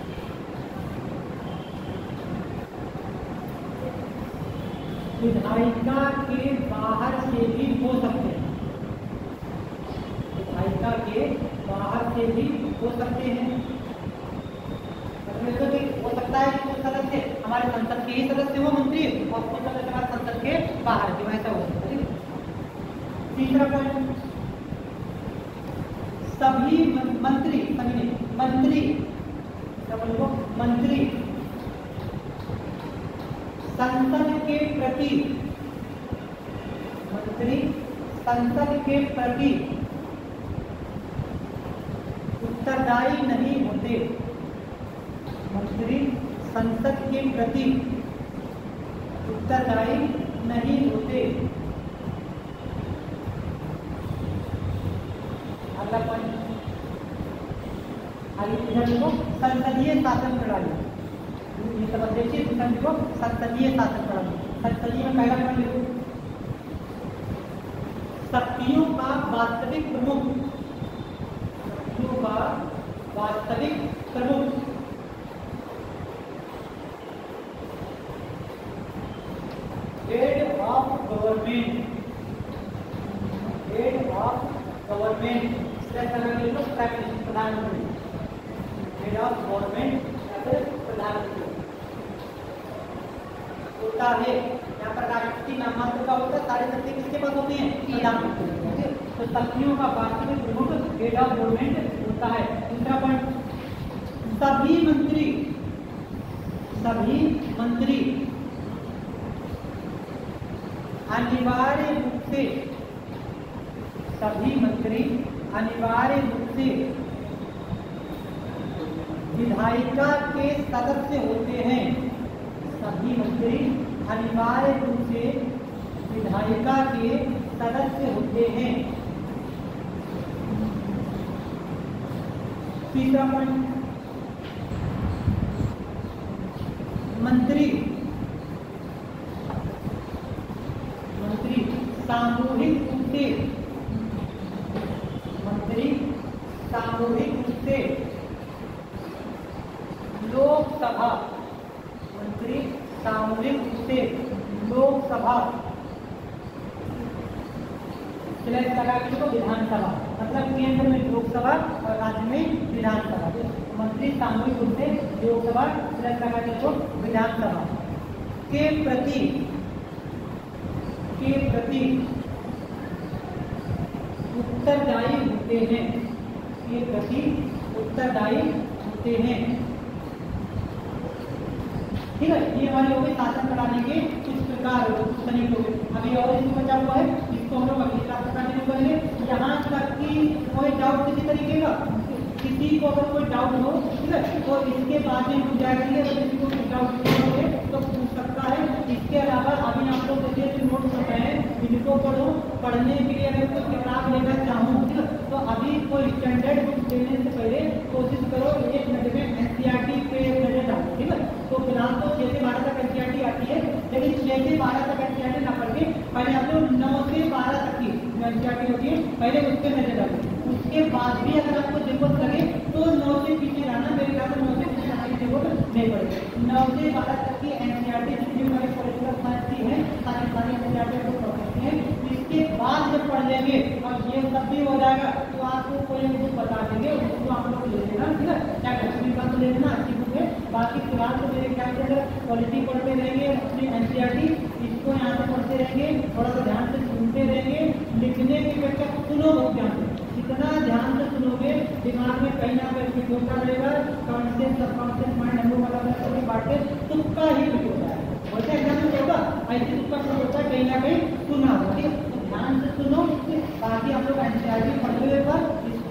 विधायिका के बाहर से भी हो सकते हैं, विधायिका के बाहर से भी हो सकते हैं। हो सकता है कि कुछ सदस्य हमारे संसद के ही सदस्य हो मंत्री, और कुछ सदस्य हमारे संसद के बाहर के, वैसा हो सकता है। तीसरा पॉइंट, सभी मंत्री, सभी मंत्री, मंत्री संसद के प्रति, मंत्री संसद के प्रति उत्तरदायी नहीं होते, मंत्री संसद के प्रति उत्तरदायी नहीं होते। अगला पॉइंट, आगे इधर देखो संसदीय शासन प्रणाली, ये सब देखिए देखो संसदीय शासन प्रणाली। संसदीय में पहला पॉइंट देखो शक्तियों का वास्तविक प्रमुख, शक्तियों का वास्तविक प्रमुख head of government, head of government, प्रधानमंत्री। हेड ऑफ गवर्नमेंट या फिर प्रधानमंत्री होता है। यहाँ पर राष्ट्रपति नाममात्र का होता है, सारी शक्ति किसके पास होती है? प्रधानमंत्री। तो शक्तियों का वास्तविक प्रमुख हेड ऑफ गवर्नमेंट होता है। दूसरा पॉइंट, सभी मंत्री अनिवार्य रूप से विधायिका के सदस्य होते हैं। सभी मंत्री अनिवार्य रूप से विधायिका के सदस्य होते हैं। तीसरा पॉइंट, मंत्री सामूहिक रूप से लोकसभा सिलेक्ट लगा के तो विधानसभा, मतलब केंद्र में लोकसभा और राज्य में विधानसभा। मंत्री सामूहिक रूप से लोकसभा सिलेक्ट लगा के तो विधानसभा के प्रति उत्तरदायी होते हैं। ठीक है, ये हमारे हो गए शासन प्रणाली के कुछ प्रकार कुछ तरीके हो गए। अभी और इसमें बचा हुआ है, इसको हम लोग अगली क्लास में कंटिन्यू करेंगे। यहाँ तक कि कोई डाउट किसी तरीके का, किसी को अगर कोई डाउट हो, ठीक है, तो इसके बाद में पूछ जाएगा। अगर किसी को कोई डाउट हो तो पूछ सकता है। इसके अलावा अभी आप लोग जैसे नोट कर रहे हैं, इनको पढ़ो। पढ़ने के लिए अगर कोई किताब लेना चाहूँ, ठीक है, तो अभी कोई स्टैंडर्ड बुक लेने से पहले कोशिश करो 1 मिनट में एनसीईआरटी पे नजर डालो। ठीक है, तो फिलहाल तो 6 से 12 तक एनसीईआरटी आती है, लेकिन 6 से 12 तक एनसीईआरटी ना पढ़ के पहले आप लोग 9 से 12 तक की एनसीईआरटी होती है, पहले उस पर नजर डालो। उसके बाद भी अगर आपको जरूरत लगे तो 9 से पीछे रहना, मेरे ख्याल से 9 से पीछे आने की जरूरत नहीं पड़ेगी। 9 से 12 तक की एनसीईआरटी जो हमारी पॉलिटिकल साइंस की है, सारी एनसीईआरटी को पढ़ सकते हैं। इसके बाद जब पढ़ लेंगे और ये सब भी हो जाएगा तो आपको कोई बुक बता देंगे, उसको आप लोग ले लेना। ठीक है, क्या कश्मीर का तो ले लेना, अच्छी बुक है। बाकी फिलहाल तो मेरे ख्याल से अगर पॉलिटी पढ़ते रहेंगे, अपनी एनसीईआरटी इसको यहाँ से पढ़ते रहेंगे, थोड़ा सा ध्यान से सुनते रहेंगे। लिखने की अपेक्षा सुनो बहुत ध्यान से, जितना ध्यान से सुनोगे दिमाग में कहीं ना कहीं होता रहेगा। कॉन्शियस सबकॉन्शियस माइंड हम लोग अलग अलग बांटे, तुक्का ही कुछ होता है। वैसे एग्जाम में होगा ऐसे तुक्का कुछ होता है, कहीं ना कहीं सुना होगा। ठीक है, तो ध्यान से सुनो। बाकी आप लोग एनसीईआरटी पढ़ लो एक बार,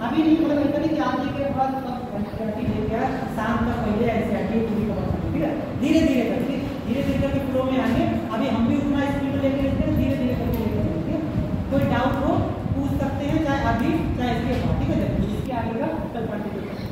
अभी नहीं पढ़ सकते कि आज के बाद सब एनसीईआरटी लेके शाम तक पहले एनसीईआरटी पूरी कवर करें। ठीक है, धीरे धीरे करके फ्लो में आएंगे। अभी हम भी उतना स्पीड लेके धीरे धीरे करके लेके। कोई डाउट हो पूछ सकते हैं, चाहे अभी चाहे इसके बाद। ठीक है, इसके आगे का कल कंटिन्यू करेंगे।